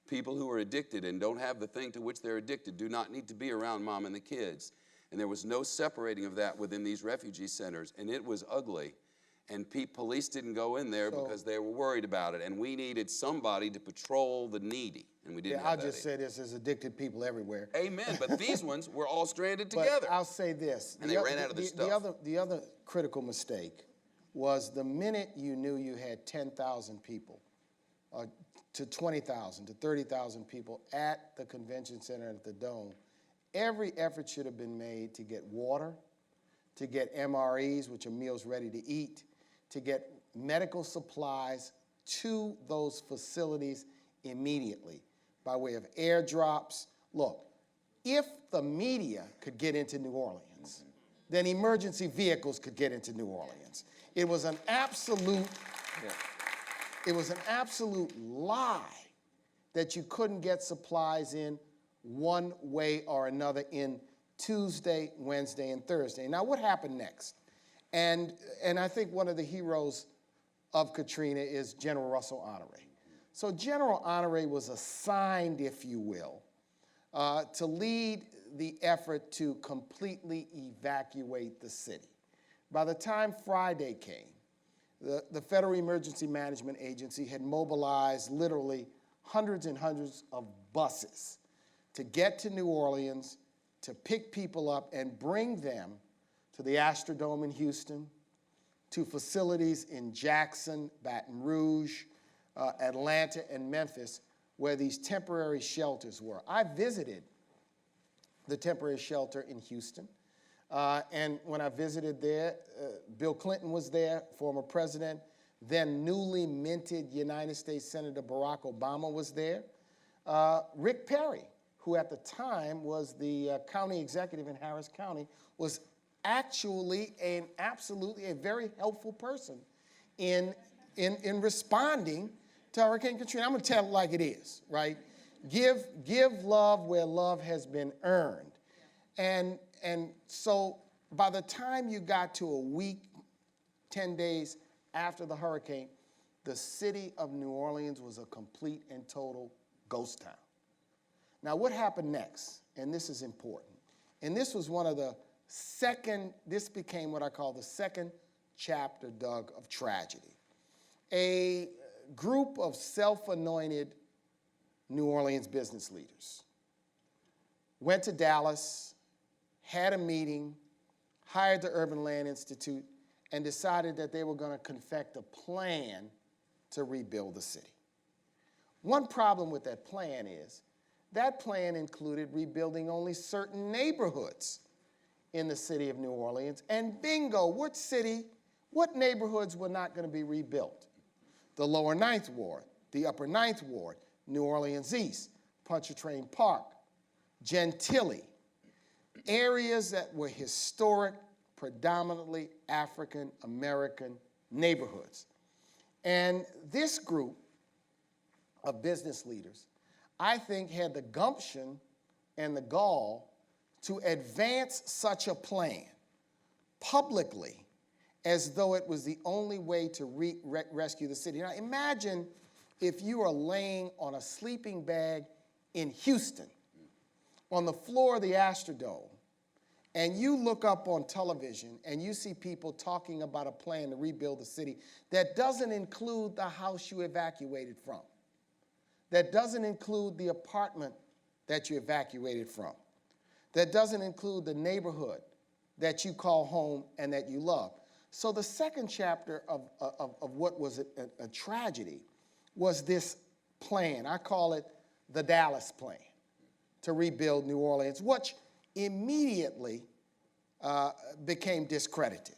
people who are addicted and don't have the thing to which they're addicted do not need to be around mom and the kids. And there was no separating of that within these refugee centers, and it was ugly. And police didn't go in there because they were worried about it, and we needed somebody to patrol the needy, and we didn't Yeah, have I'll that just say this, there's addicted people everywhere. Amen, but these ones were all stranded But together. I'll say this. And they ran out of their stuff. The other critical mistake was the minute you knew you had 10,000 people, to 20,000, to 30,000 people at the convention center at the Dome, every effort should have been made to get water, to get MREs, which are meals ready to eat, to get medical supplies to those facilities immediately by way of airdrops. Look, if the media could get into New Orleans, then emergency vehicles could get into New Orleans. It was an absolute, it was an absolute lie that you couldn't get supplies in one way or another in Tuesday, Wednesday, and Thursday. Now, what happened next? And I think one of the heroes of Katrina is General Russell Honore. So General Honore was assigned, if you will, to lead the effort to completely evacuate the city. By the time Friday came, the Federal Emergency Management Agency had mobilized literally hundreds and hundreds of buses to get to New Orleans, to pick people up and bring them to the Astrodome in Houston, to facilities in Jackson, Baton Rouge, Atlanta, and Memphis, where these temporary shelters were. I visited the temporary shelter in Houston, and when I visited there, Bill Clinton was there, former president, then newly minted United States Senator Barack Obama was there. Rick Perry, who at the time was the county executive in Harris County, was actually absolutely a very helpful person in responding to Hurricane Katrina. I'm going to tell it like it is, right? Give love where love has been earned. And so by the time you got to a week, 10 days after the hurricane, the city of New Orleans was a complete and total ghost town. Now, what happened next? And this is important. And this was one of the this became what I call the second chapter, Doug, of tragedy. A group of self-anointed New Orleans business leaders went to Dallas, had a meeting, hired the Urban Land Institute, and decided that they were going to confect a plan to rebuild the city. One problem with that plan is that plan included rebuilding only certain neighborhoods in the city of New Orleans, and bingo, what neighborhoods were not going to be rebuilt? The lower Ninth Ward, the upper Ninth Ward, New Orleans East, Pontchartrain Park, Gentilly, areas that were historic, predominantly African American neighborhoods. And this group of business leaders, I think, had the gumption and the gall to advance such a plan publicly as though it was the only way to rescue the city. Now imagine if you are laying on a sleeping bag in Houston on the floor of the Astrodome, and you look up on television and you see people talking about a plan to rebuild the city that doesn't include the house you evacuated from, that doesn't include the apartment that you evacuated from, that doesn't include the neighborhood that you call home and that you love. So the second chapter of what was a tragedy was this plan. I call it the Dallas Plan to rebuild New Orleans, which immediately became discredited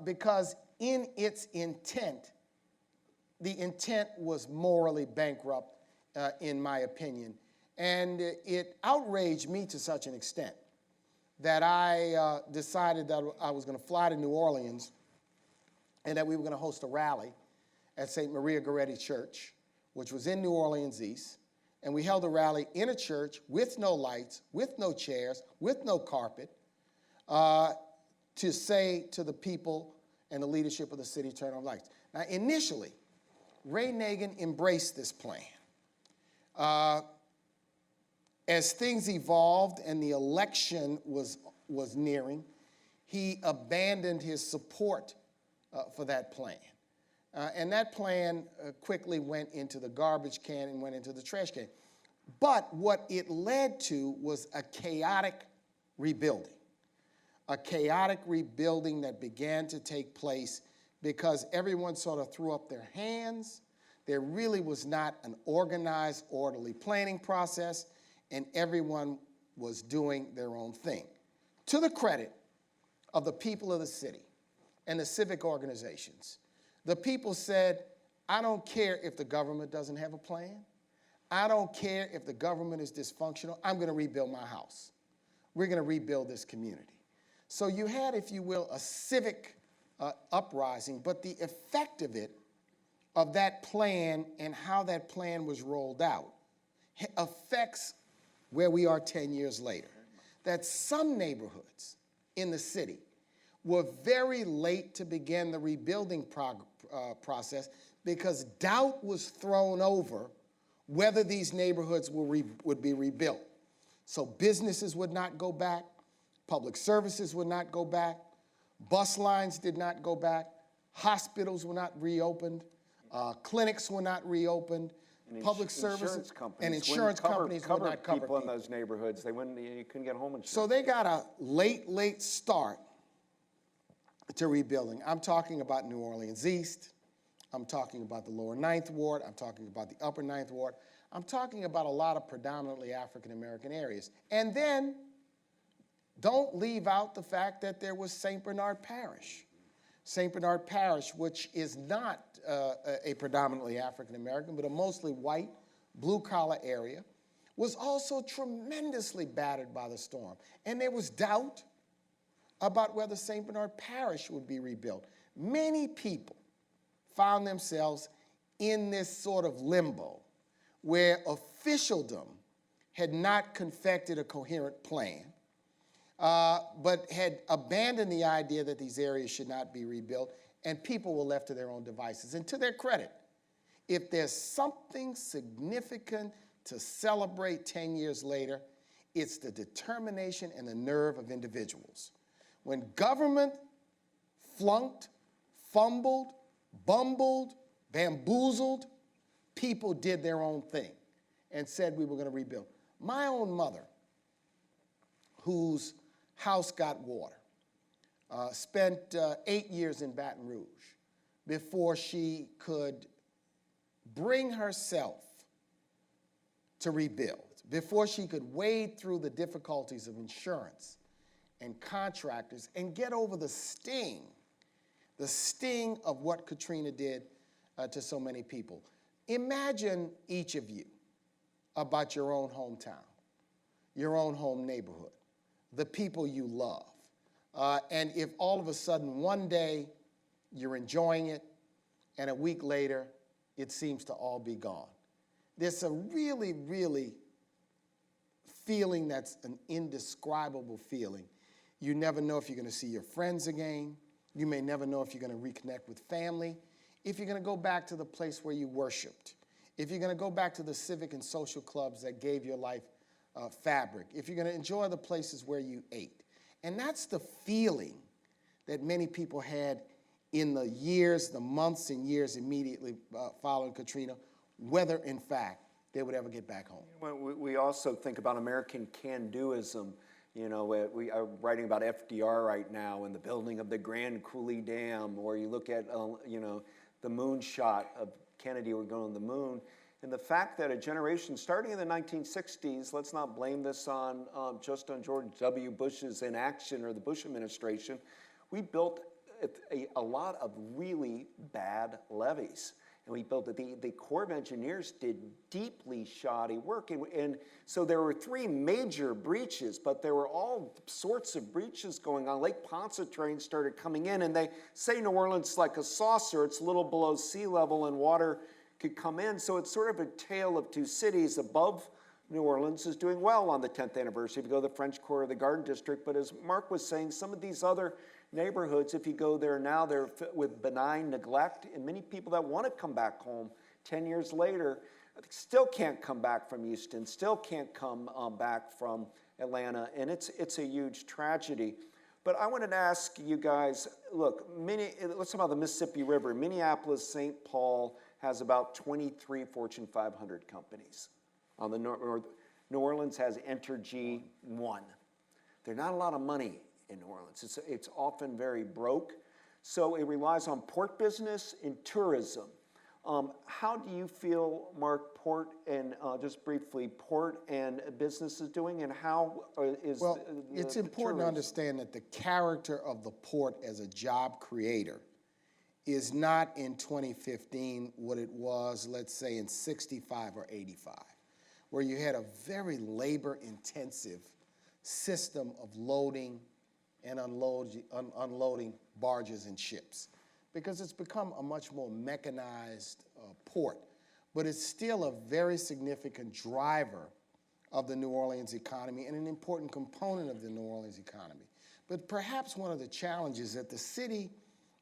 because in its intent, the intent was morally bankrupt, in my opinion. And it outraged me to such an extent that I decided that I was going to fly to New Orleans and that we were going to host a rally at St. Maria Goretti Church, which was in New Orleans East. And we held a rally in a church with no lights, with no chairs, with no carpet, to say to the people and the leadership of the city, turn on lights. Now, initially, Ray Nagin embraced this plan. As things evolved and the election was nearing, he abandoned his support for that plan. And that plan quickly went into the garbage can and went into the trash can. But what it led to was a chaotic rebuilding. A chaotic rebuilding that began to take place because everyone sort of threw up their hands. There really was not an organized, orderly planning process, and everyone was doing their own thing. To the credit of the people of the city and the civic organizations, the people said, I don't care if the government doesn't have a plan. I don't care if the government is dysfunctional. I'm going to rebuild my house. We're going to rebuild this community. So you had, if you will, a civic uprising, but the effect of that plan and how that plan was rolled out affects where we are 10 years later. That some neighborhoods in the city were very late to begin the rebuilding process because doubt was thrown over whether these neighborhoods would be rebuilt. So businesses would not go back, public services would not go back, bus lines did not go back, hospitals were not reopened, clinics were not reopened, public services and insurance companies would not cover people in those neighborhoods. They wouldn't, you couldn't get home insurance. So they got a late start to rebuilding. I'm talking about New Orleans East. I'm talking about the lower Ninth Ward. I'm talking about the upper Ninth Ward. I'm talking about a lot of predominantly African-American areas. And then don't leave out the fact that there was St. Bernard Parish. St. Bernard Parish, which is not a predominantly African-American, but a mostly white, blue-collar area, was also tremendously battered by the storm. And there was doubt about whether St. Bernard Parish would be rebuilt. Many people found themselves in this sort of limbo where officialdom had not confected a coherent plan, but had abandoned the idea that these areas should not be rebuilt, and people were left to their own devices. And to their credit, if there's something significant to celebrate 10 years later, it's the determination and the nerve of individuals. When government flunked, fumbled, bumbled, bamboozled, people did their own thing and said we were going to rebuild. My own mother, whose house got water, spent 8 years in Baton Rouge before she could bring herself to rebuild, before she could wade through the difficulties of insurance and contractors and get over the sting of what Katrina did to so many people. Imagine each of you about your own hometown, your own home neighborhood, the people you love. And if all of a sudden one day you're enjoying it and a week later it seems to all be gone. There's a really, really feeling that's an indescribable feeling. You never know if you're going to see your friends again. You may never know if you're going to reconnect with family, if you're going to go back to the place where you worshiped, if you're going to go back to the civic and social clubs that gave your life fabric, if you're going to enjoy the places where you ate. And that's the feeling that many people had in the years, the months and years immediately following Katrina, whether in fact they would ever get back home. We also think about American can-doism. You know, we are writing about FDR right now and the building of the Grand Coulee Dam, or you look at, you know, the moonshot of Kennedy, we're going to the moon. And the fact that a generation starting in the 1960s, let's not blame this on just on George W. Bush's inaction or the Bush administration, we built a lot of really bad levees. And we built it. The Corps of Engineers did deeply shoddy work. And so there were 3 major breaches, but there were all sorts of breaches going on. Lake Pontchartrain started coming in, and they say New Orleans is like a saucer. It's a little below sea level, and water could come in. So it's sort of a tale of 2 cities. Above New Orleans is doing well on the 10th anniversary. If you go to the French Quarter, the Garden District. But as Marc was saying, some of these other neighborhoods, if you go there now, they're with benign neglect, and many people that want to come back home 10 years later still can't come back from Houston, still can't come back from Atlanta, and it's a huge tragedy. But I wanted to ask you guys, look, let's talk about the Mississippi River. Minneapolis, St. Paul has about 23 Fortune 500 companies. On the New Orleans has Entergy 1. There's not a lot of money in New Orleans. It's often very broke. So it relies on port business and tourism. How do you feel, Marc, port and just briefly, port and business is doing, and how is Well, it's important to tourism? understand that the character of the port as a job creator is not in 2015 what it was, let's say, in 65 or 85, where you had a very labor-intensive system of loading and unloading barges and ships, because it's become a much more mechanized port. But it's still a very significant driver of the New Orleans economy and an important component of the New Orleans economy. But perhaps one of the challenges that the city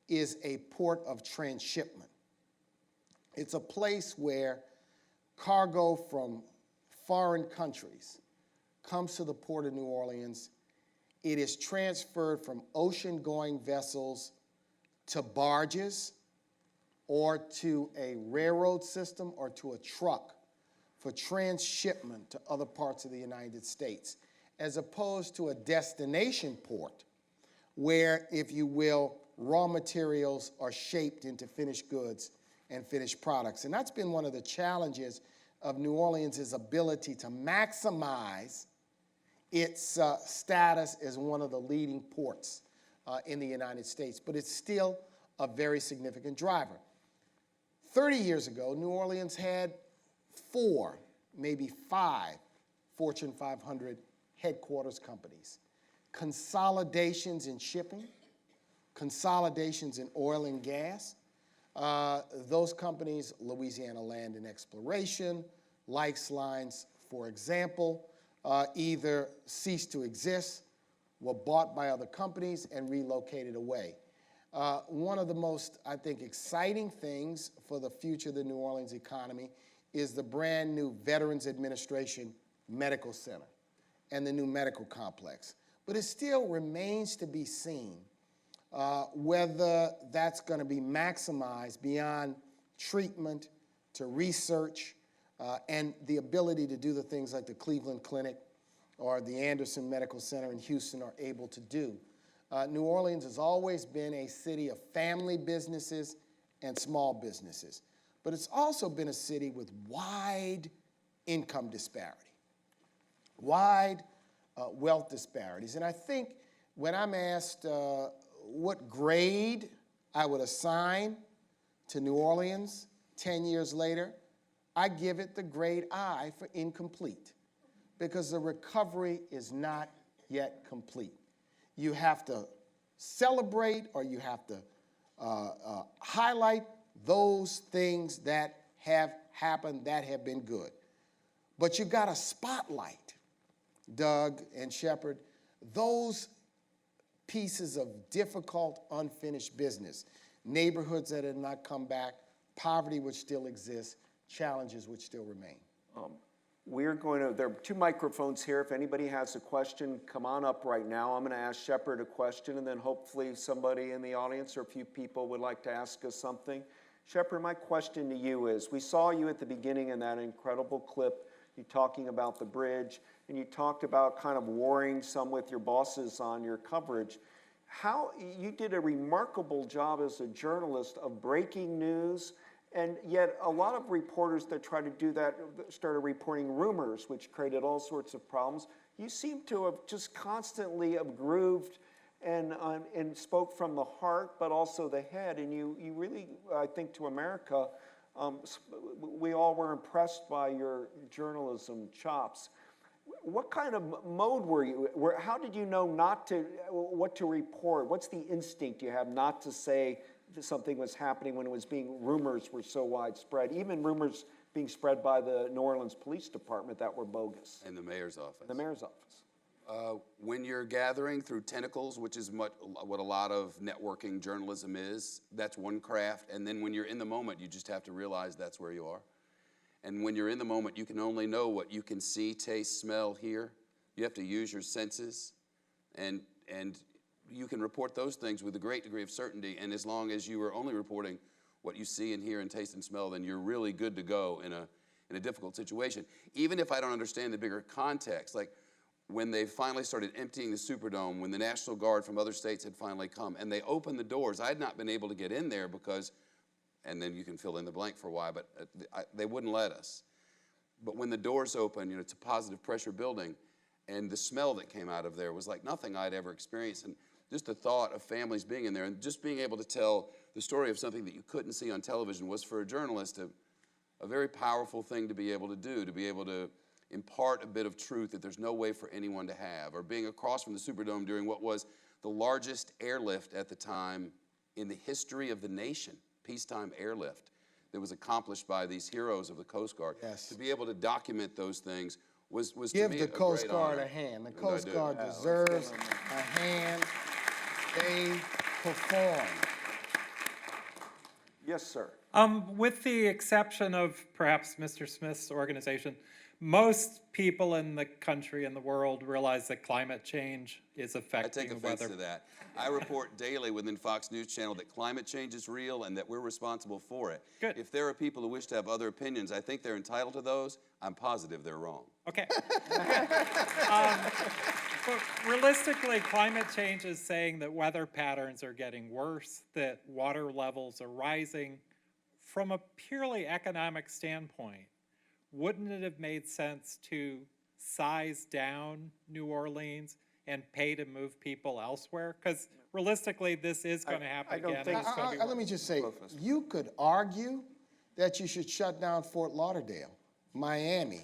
is a port of transshipment. It's a place where cargo from foreign countries comes to the port of New Orleans. It is transferred from ocean-going vessels to barges or to a railroad system or to a truck for transshipment to other parts of the United States, as opposed to a destination port where, if you will, raw materials are shaped into finished goods and finished products. And that's been one of the challenges of New Orleans' ability to maximize its status as one of the leading ports in the United States. But it's still a very significant driver. 30 years ago, New Orleans had 4, maybe 5 Fortune 500 headquarters companies. Consolidations in shipping, consolidations in oil and gas. Those companies, Louisiana Land and Exploration, Likes Lines, for example, either ceased to exist, were bought by other companies, and relocated away. One of the most, I think, exciting things for the future of the New Orleans economy is the brand new Veterans Administration Medical Center and the new medical complex. But it still remains to be seen whether that's going to be maximized beyond treatment to research and the ability to do the things like the Cleveland Clinic or the Anderson Medical Center in Houston are able to do. New Orleans has always been a city of family businesses and small businesses, but it's also been a city with wide income disparity, wide wealth disparities. And I think when I'm asked what grade I would assign to New Orleans 10 years later, I give it the grade I for incomplete, because the recovery is not yet complete. You have to celebrate, or you have to highlight those things that have happened that have been good. But you've got to spotlight, Doug and Shepard, those pieces of difficult, unfinished business, neighborhoods that have not come back, poverty which still exists, challenges which still remain. There are 2 microphones here. If anybody has a question, come on up right now. I'm going to ask Shepard a question, and then hopefully somebody in the audience or a few people would like to ask us something. Shepard, my question to you is, we saw you at the beginning in that incredible clip, you talking about the bridge, and you talked about kind of warring some with your bosses on your coverage. You did a remarkable job as a journalist of breaking news. And yet a lot of reporters that try to do that started reporting rumors, which created all sorts of problems. You seem to have just constantly have grooved and spoke from the heart, but also the head. And you really, I think, to America, we all were impressed by your journalism chops. What kind of mode were you? How did you know what to report? What's the instinct you have not to say something was happening when rumors were so widespread, even rumors being spread by the New Orleans Police Department that were bogus? In the mayor's office. The mayor's office. When you're gathering through tentacles, which is what a lot of networking journalism is, that's one craft. And then when you're in the moment, you just have to realize that's where you are. And when you're in the moment, you can only know what you can see, taste, smell, hear. You have to use your senses. And you can report those things with a great degree of certainty. And as long as you are only reporting what you see and hear and taste and smell, then you're really good to go in a difficult situation. Even if I don't understand the bigger context, like when they finally started emptying the Superdome, when the National Guard from other states had finally come, and they opened the doors, I had not been able to get in there because, and then you can fill in the blank for why, but they wouldn't let us. But when the doors open, it's a positive pressure building, and the smell that came out of there was like nothing I'd ever experienced. And just the thought of families being in there and just being able to tell the story of something that you couldn't see on television was, for a journalist, a very powerful thing to be able to do, to be able to impart a bit of truth that there's no way for anyone to have. Or being across from the Superdome during what was the largest airlift at the time in the history of the nation, peacetime airlift, that was accomplished by these heroes of the Coast Guard. Yes. To be able to document those things was to Give me the a Coast great Guard honor. a hand. The And I Coast do. Guard deserves a hand. They perform. Yes, sir. With the exception of perhaps Mr. Smith's organization, most people in the country and the world realize that climate change is I affecting take the offense weather. to that. I report daily within Fox News Channel that climate change is real and that we're responsible for it. Good. If there are people who wish to have other opinions, I think they're entitled to those. I'm positive they're wrong. Okay. But realistically, climate change is saying that weather patterns are getting worse, that water levels are rising. From a purely economic standpoint, wouldn't it have made sense to size down New Orleans and pay to move people elsewhere? Because realistically, this is going to happen I don't again. think and it's gonna be Let worse. me just say, you could argue that you should shut down Fort Lauderdale, Miami,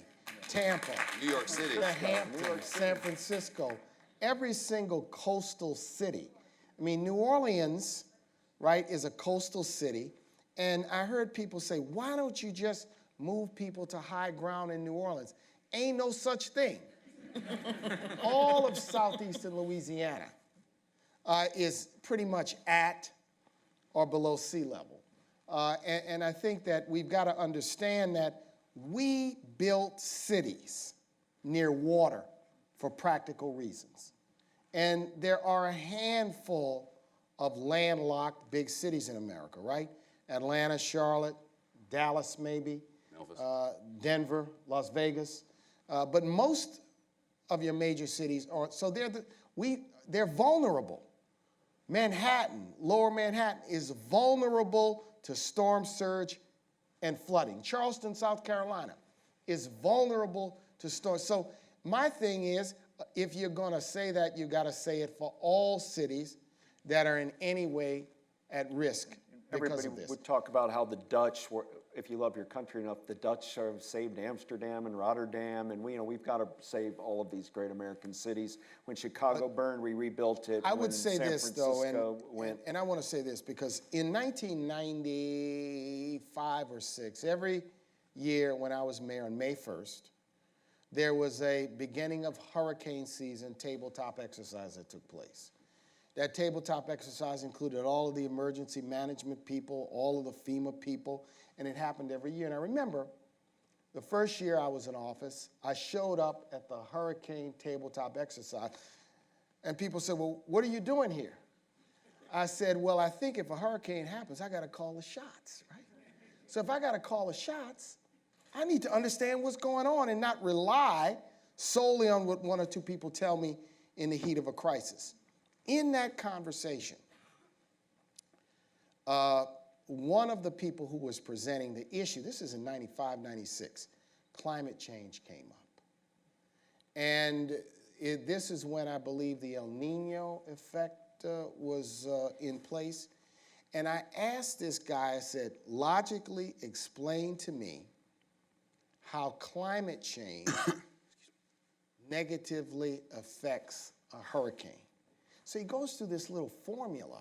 Tampa, New York City. the Hamptons, San Francisco, every single coastal city. I mean, New Orleans, right, is a coastal city. And I heard people say, why don't you just move people to high ground in New Orleans? Ain't no such thing. All of southeastern Louisiana is pretty much at or below sea level. And I think that we've got to understand that we built cities near water for practical reasons. And there are a handful of landlocked big cities in America, right? Atlanta, Charlotte, Dallas maybe, Denver, Las Vegas. But most of your major cities are, so they're vulnerable. Manhattan, lower Manhattan is vulnerable to storm surge and flooding. Charleston, South Carolina is vulnerable to storm. So my thing is, if you're gonna say that, you gotta say it for all cities that are in any way at risk because Everybody of this. would talk about how the Dutch were, if you love your country enough, the Dutch have saved Amsterdam and Rotterdam, and we've got to save all of these great American cities. When Chicago burned, we rebuilt it. I When would say San this, though, Francisco went. and I want to say this, because in 1995 or 6, every year when I was mayor on May 1st, there was a beginning of hurricane season tabletop exercise that took place. That tabletop exercise included all of the emergency management people, all of the FEMA people, and it happened every year. And I remember the first year I was in office, I showed up at the hurricane tabletop exercise, and people said, well, what are you doing here? I said, well, I think if a hurricane happens, I got to call the shots, right? So if I got to call the shots, I need to understand what's going on and not rely solely on what one or two people tell me in the heat of a crisis. In that conversation, one of the people who was presenting the issue, this is in 95, 96, climate change came up. And this is when I believe the El Nino effect was in place. And I asked this guy, I said, logically explain to me how climate change negatively affects a hurricane. So he goes through this little formula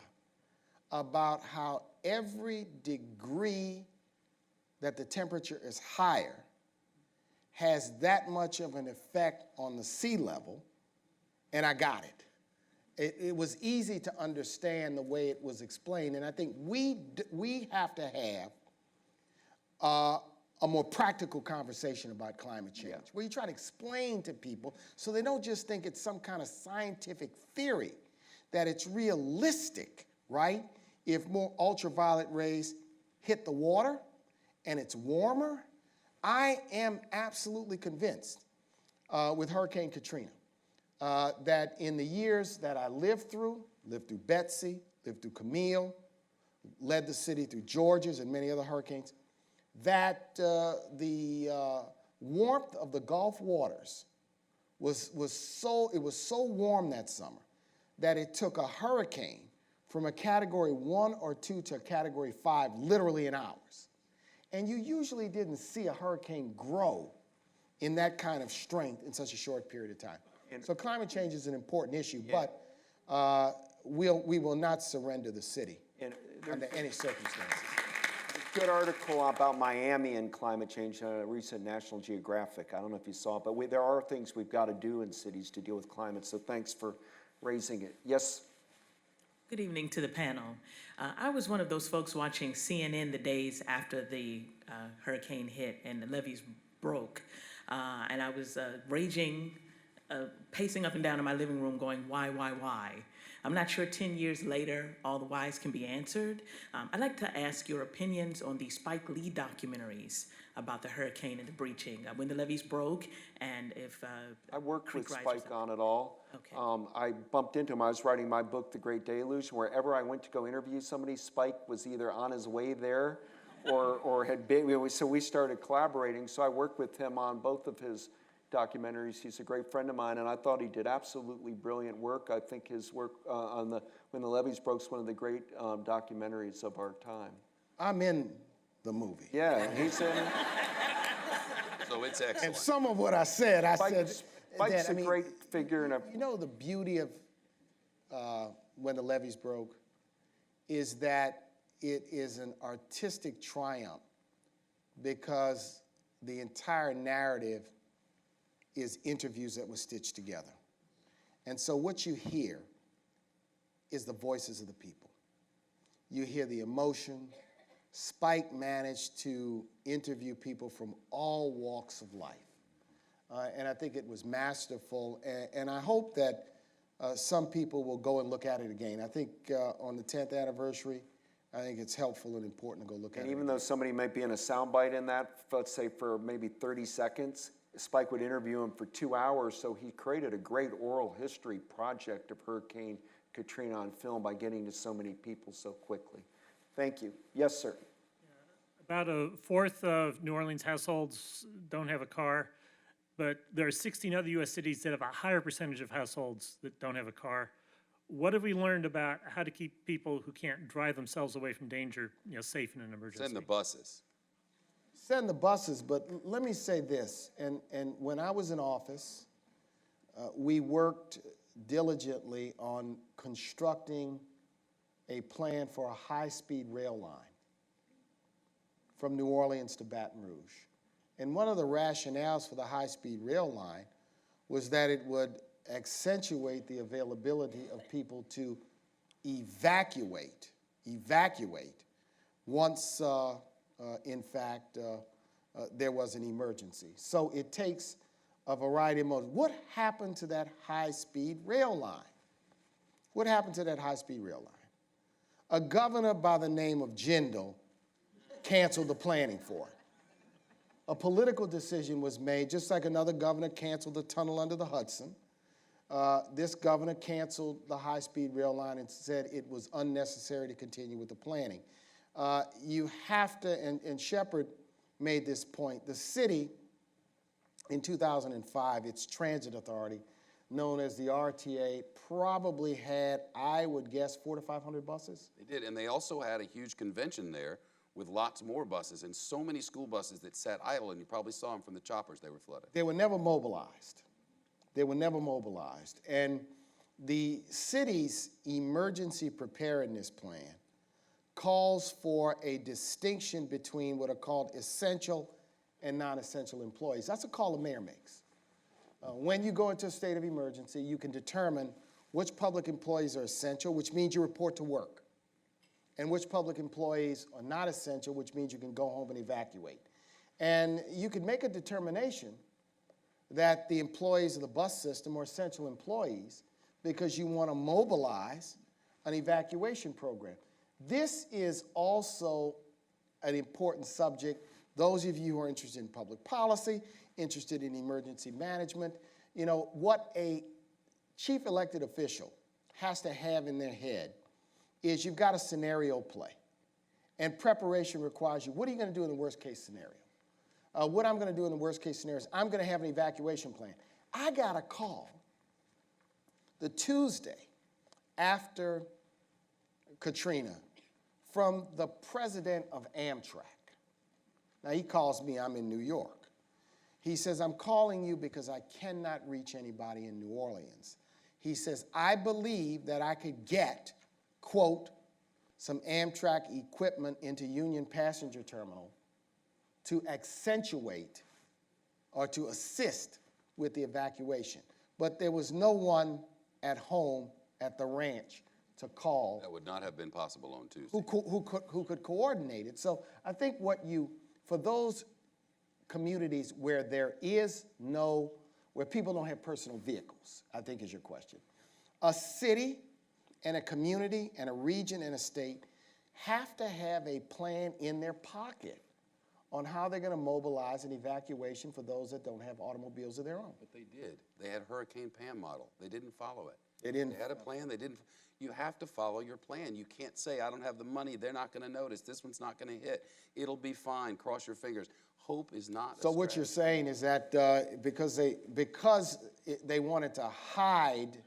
about how every degree that the temperature is higher has that much of an effect on the sea level, and I got it. It was easy to understand the way it was explained, and I think we have to have a more practical conversation about climate change, where you try to explain to people so they don't just think it's some kind of scientific theory, that it's realistic, right? If more ultraviolet rays hit the water and it's warmer, I am absolutely convinced with Hurricane Katrina that in the years that I lived through Betsy, lived through Camille, led the city through Georges and many other hurricanes, that the warmth of the Gulf waters was so warm that summer that it took a hurricane from a category 1 or 2 to a category 5 literally in hours. And you usually didn't see a hurricane grow in that kind of strength in such a short period of time. So climate change is an important issue, but we will not surrender the city under any circumstances. Good article about Miami and climate change, recent National Geographic. I don't know if you saw it, but there are things we've got to do in cities to deal with climate, so thanks for raising it. Yes? Good evening to the panel. I was one of those folks watching CNN the days after the hurricane hit and the levees broke. And I was raging, pacing up and down in my living room going, why? I'm not sure 10 years later all the whys can be answered. I'd like to ask your opinions on the Spike Lee documentaries about the hurricane and the breaching, when the levees broke, and if I worked with creek rises Spike on it all. Okay. I bumped into him. I was writing my book, The Great Deluge. Wherever I went to go interview somebody, Spike was either on his way there or had been, so we started collaborating. So I worked with him on both of his documentaries. He's a great friend of mine, and I thought he did absolutely brilliant work. I think his work on When the Levees Broke is one of the great documentaries of our time. I'm in the movie. Yeah, he's in. So it's excellent. And some of what I said, Spike's a great figure and a. You know, the beauty of When the Levees Broke is that it is an artistic triumph because the entire narrative is interviews that were stitched together. And so what you hear is the voices of the people. You hear the emotion. Spike managed to interview people from all walks of life. And I think it was masterful. And I hope that some people will go and look at it again. I think on the 10th anniversary, I think it's helpful and important to go look at it. And even though somebody might be in a soundbite in that, let's say for maybe 30 seconds, Spike would interview him for 2 hours, so he created a great oral history project of Hurricane Katrina on film by getting to so many people so quickly. Thank you. Yes, sir. About a fourth of New Orleans households don't have a car, but there are 16 other U.S. cities that have a higher percentage of households that don't have a car. What have we learned about how to keep people who can't drive themselves away from danger, safe in an emergency? Send the buses. Send the buses, but let me say this, and when I was in office, we worked diligently on constructing a plan for a high-speed rail line from New Orleans to Baton Rouge. And one of the rationales for the high-speed rail line was that it would accentuate the availability of people to evacuate once, in fact, there was an emergency. So it takes a variety of modes. What happened to that high-speed rail line? What happened to that high-speed rail line? A governor by the name of Jindal canceled the planning for it. A political decision was made, just like another governor canceled the tunnel under the Hudson. This governor canceled the high-speed rail line and said it was unnecessary to continue with the planning. You have to, and Shepard made this point, the city in 2005, its transit authority, known as the RTA, probably had, I would guess, 400 to 500 buses. They did, and they also had a huge convention there with lots more buses and so many school buses that sat idle, and you probably saw them from the choppers. They were flooded. They were never mobilized. They were never mobilized. And the city's emergency preparedness plan calls for a distinction between what are called essential and non-essential employees. That's a call the mayor makes. When you go into a state of emergency, you can determine which public employees are essential, which means you report to work, and which public employees are not essential, which means you can go home and evacuate. And you can make a determination that the employees of the bus system are essential employees because you want to mobilize an evacuation program. This is also an important subject. Those of you who are interested in public policy, interested in emergency management, you know, what a chief elected official has to have in their head is you've got a scenario play. And preparation requires you, what are you going to do in the worst case scenario? What I'm going to do in the worst case scenario is I'm going to have an evacuation plan. I got a call the Tuesday after Katrina from the president of Amtrak. Now he calls me, I'm in New York. He says, I'm calling you because I cannot reach anybody in New Orleans. He says, I believe that I could get, quote, some Amtrak equipment into Union Passenger Terminal to accentuate or to assist with the evacuation. But there was no one at home at the ranch to call. That would not have been possible on Tuesday. Who could coordinate it. So I think for those communities where where people don't have personal vehicles, I think is your question. A city and a community and a region and a state have to have a plan in their pocket on how they're going to mobilize an evacuation for those that don't have automobiles of their own. But they did. They had Hurricane Pam model. They didn't follow it. They didn't. They had a plan. They didn't. You have to follow your plan. You can't say, I don't have the money. They're not going to notice. This one's not going to hit. It'll be fine. Cross your fingers. Hope is not a So what you're saying is that because they wanted to hide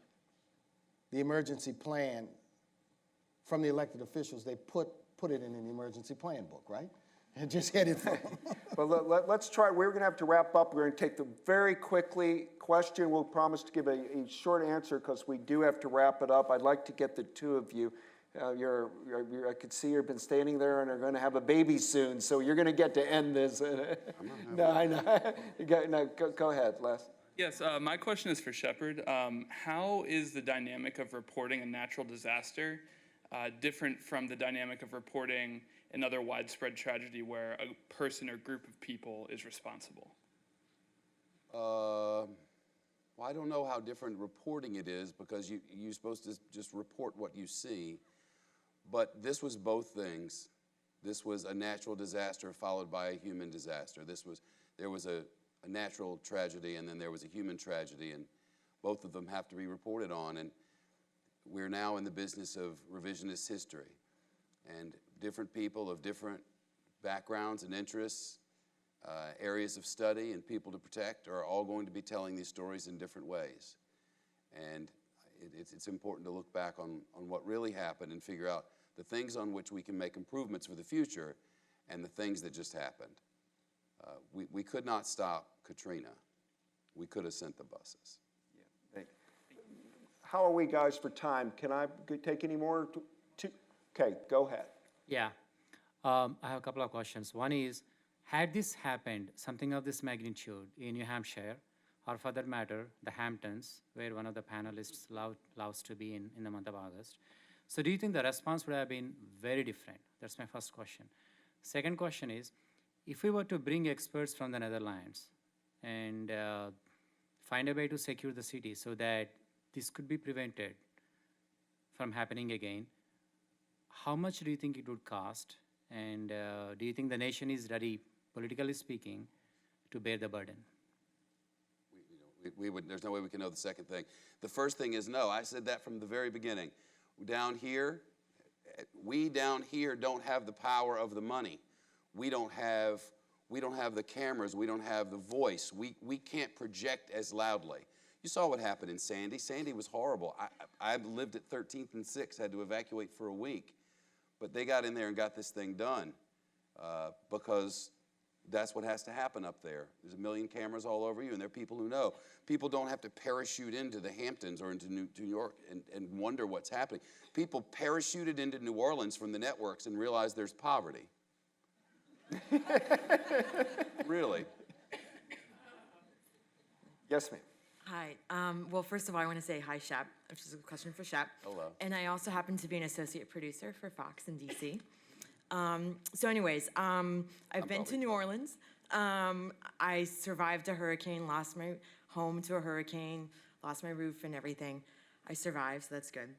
the emergency plan from the elected officials, they put it in an emergency plan book, right? And just hid it from them. Well, let's try. We're going to have to wrap up. We're going to take the very quickly question. We'll promise to give a short answer because we do have to wrap it up. I'd like to get the two of you. I could see you've been standing there and are going to have a baby soon, so you're going to get to end this. No, I know. Go ahead, Les. Yes, my question is for Shepard. How is the dynamic of reporting a natural disaster different from the dynamic of reporting another widespread tragedy where a person or group of people is responsible? Well, I don't know how different reporting it is because you're supposed to just report what you see. But this was both things. This was a natural disaster followed by a human disaster. There was a natural tragedy and then there was a human tragedy, and both of them have to be reported on. And we're now in the business of revisionist history. And different people of different backgrounds and interests, areas of study and people to protect are all going to be telling these stories in different ways. And it's important to look back on what really happened and figure out the things on which we can make improvements for the future and the things that just happened. We could not stop Katrina. We could have sent the buses. Yeah. How are we, guys, for time? Can I take any more? Okay, go ahead. Yeah, I have a couple of questions. One is, had this happened, something of this magnitude in New Hampshire, or for that matter, the Hamptons, where one of the panelists loves to be in the month of August, so do you think the response would have been very different? That's my first question. Second question is, if we were to bring experts from the Netherlands and find a way to secure the city so that this could be prevented from happening again, how much do you think it would cost? And do you think the nation is ready, politically speaking, to bear the burden? There's no way we can know the second thing. The first thing is no. I said that from the very beginning. We down here don't have the power of the money. We don't have the cameras. We don't have the voice. We can't project as loudly. You saw what happened in Sandy. Sandy was horrible. I lived at 13th and 6th, had to evacuate for a week. But they got in there and got this thing done because that's what has to happen up there. There's a million cameras all over you, and there are people who know. People don't have to parachute into the Hamptons or into New York and wonder what's happening. People parachuted into New Orleans from the networks and realized there's poverty. Really. Yes, ma'am. Hi. Well, first of all, I want to say hi, Shep, which is a question for Shep. Hello. And I also happen to be an associate producer for Fox in DC. So anyways, I've been to New Orleans. I survived a hurricane, lost my home to a hurricane, lost my roof and everything. I survived, so that's good.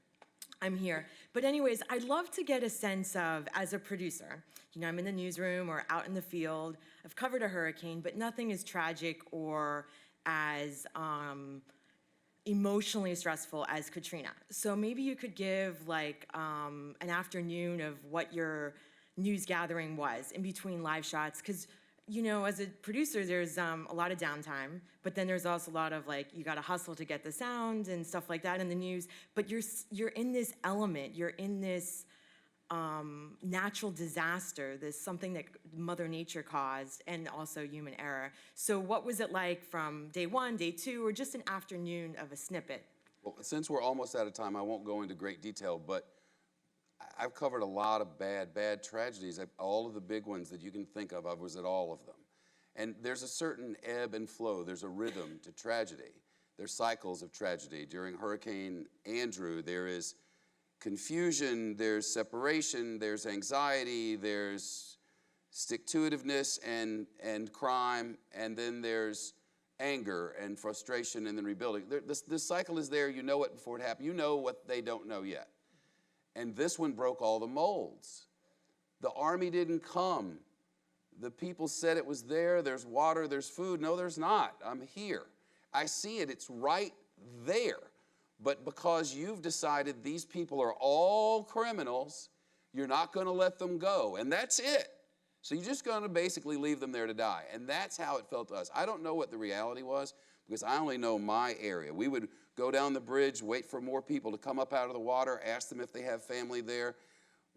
I'm here. But anyways, I'd love to get a sense of, as a producer, you know, I'm in the newsroom or out in the field. I've covered a hurricane, but nothing as tragic or as emotionally stressful as Katrina. So maybe you could give like an afternoon of what your news gathering was in between live shots, because you know, as a producer, there's a lot of downtime, but then there's also a lot of like, you gotta hustle to get the sound and stuff like that in the news, but you're in this element, you're in this natural disaster, this something that Mother Nature caused, and also human error. So what was it like from day one, day two, or just an afternoon of a snippet? Well, since we're almost out of time, I won't go into great detail, but I've covered a lot of bad tragedies. All of the big ones that you can think of, I was at all of them. And there's a certain ebb and flow. There's a rhythm to tragedy. There's cycles of tragedy. During Hurricane Andrew, there is confusion, there's separation, there's anxiety, there's stick-to-itiveness and crime, and then there's anger and frustration and then rebuilding. This cycle is there. You know it before it happened. You know what they don't know yet. And this one broke all the molds. The army didn't come. The people said it was there. There's water, there's food. No, there's not. I'm here. I see it. It's right there. But because you've decided these people are all criminals, you're not going to let them go. And that's it. So you're just going to basically leave them there to die. And that's how it felt to us. I don't know what the reality was because I only know my area. We would go down the bridge, wait for more people to come up out of the water, ask them if they have family there.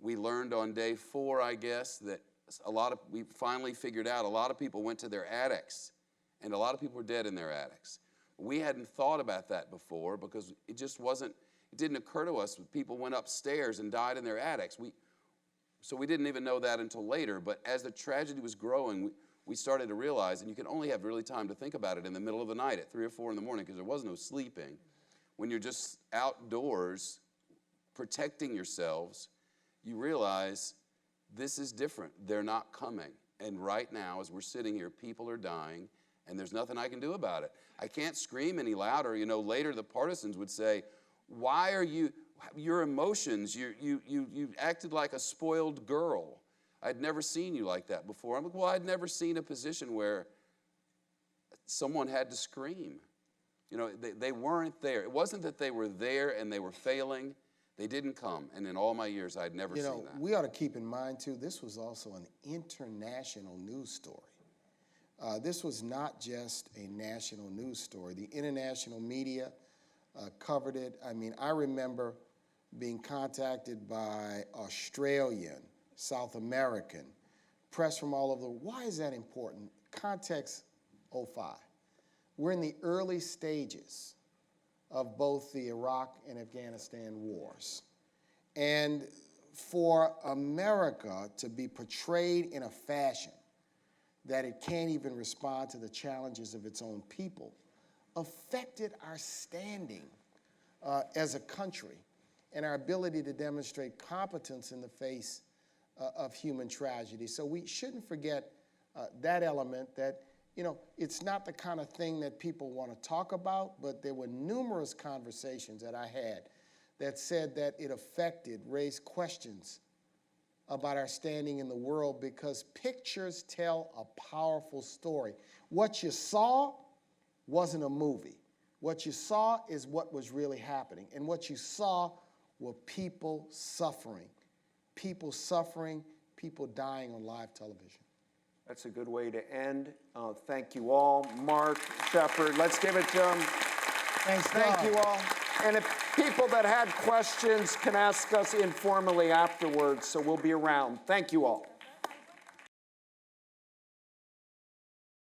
We learned on day 4, I guess, that we finally figured out a lot of people went to their attics, and a lot of people were dead in their attics. We hadn't thought about that before because it didn't occur to us that people went upstairs and died in their attics. So we didn't even know that until later, but as the tragedy was growing, we started to realize, and you can only have really time to think about it in the middle of the night at 3 or 4 in the morning because there was no sleeping. When you're just outdoors protecting yourselves, you realize this is different. They're not coming. And right now, as we're sitting here, people are dying, and there's nothing I can do about it. I can't scream any louder. You know, later the partisans would say, why are your emotions, you acted like a spoiled girl. I'd never seen you like that before. I'm like, well, I'd never seen a position where someone had to scream. You know, they weren't there. It wasn't that they were there and they were failing. They didn't come. And in all my years, I'd never seen that. You know, we ought to keep in mind, too, this was also an international news story. This was not just a national news story. The international media covered it. I mean, I remember being contacted by Australian, South American, press from all over the world. Why is that important? Context 05. We're in the early stages of both the Iraq and Afghanistan wars. And for America to be portrayed in a fashion that it can't even respond to the challenges of its own people affected our standing as a country and our ability to demonstrate competence in the face of human tragedy. So we shouldn't forget that element that, you know, it's not the kind of thing that people want to talk about, but there were numerous conversations that I had that said that it raised questions about our standing in the world because pictures tell a powerful story. What you saw wasn't a movie. What you saw is what was really happening. And what you saw were people suffering, people dying on live television. That's a good way to end. Thank you all. Marc, Shepard, let's give it to them. Thanks, Thank you all. And if people that had questions can ask us informally afterwards, so we'll be around. Thank you all.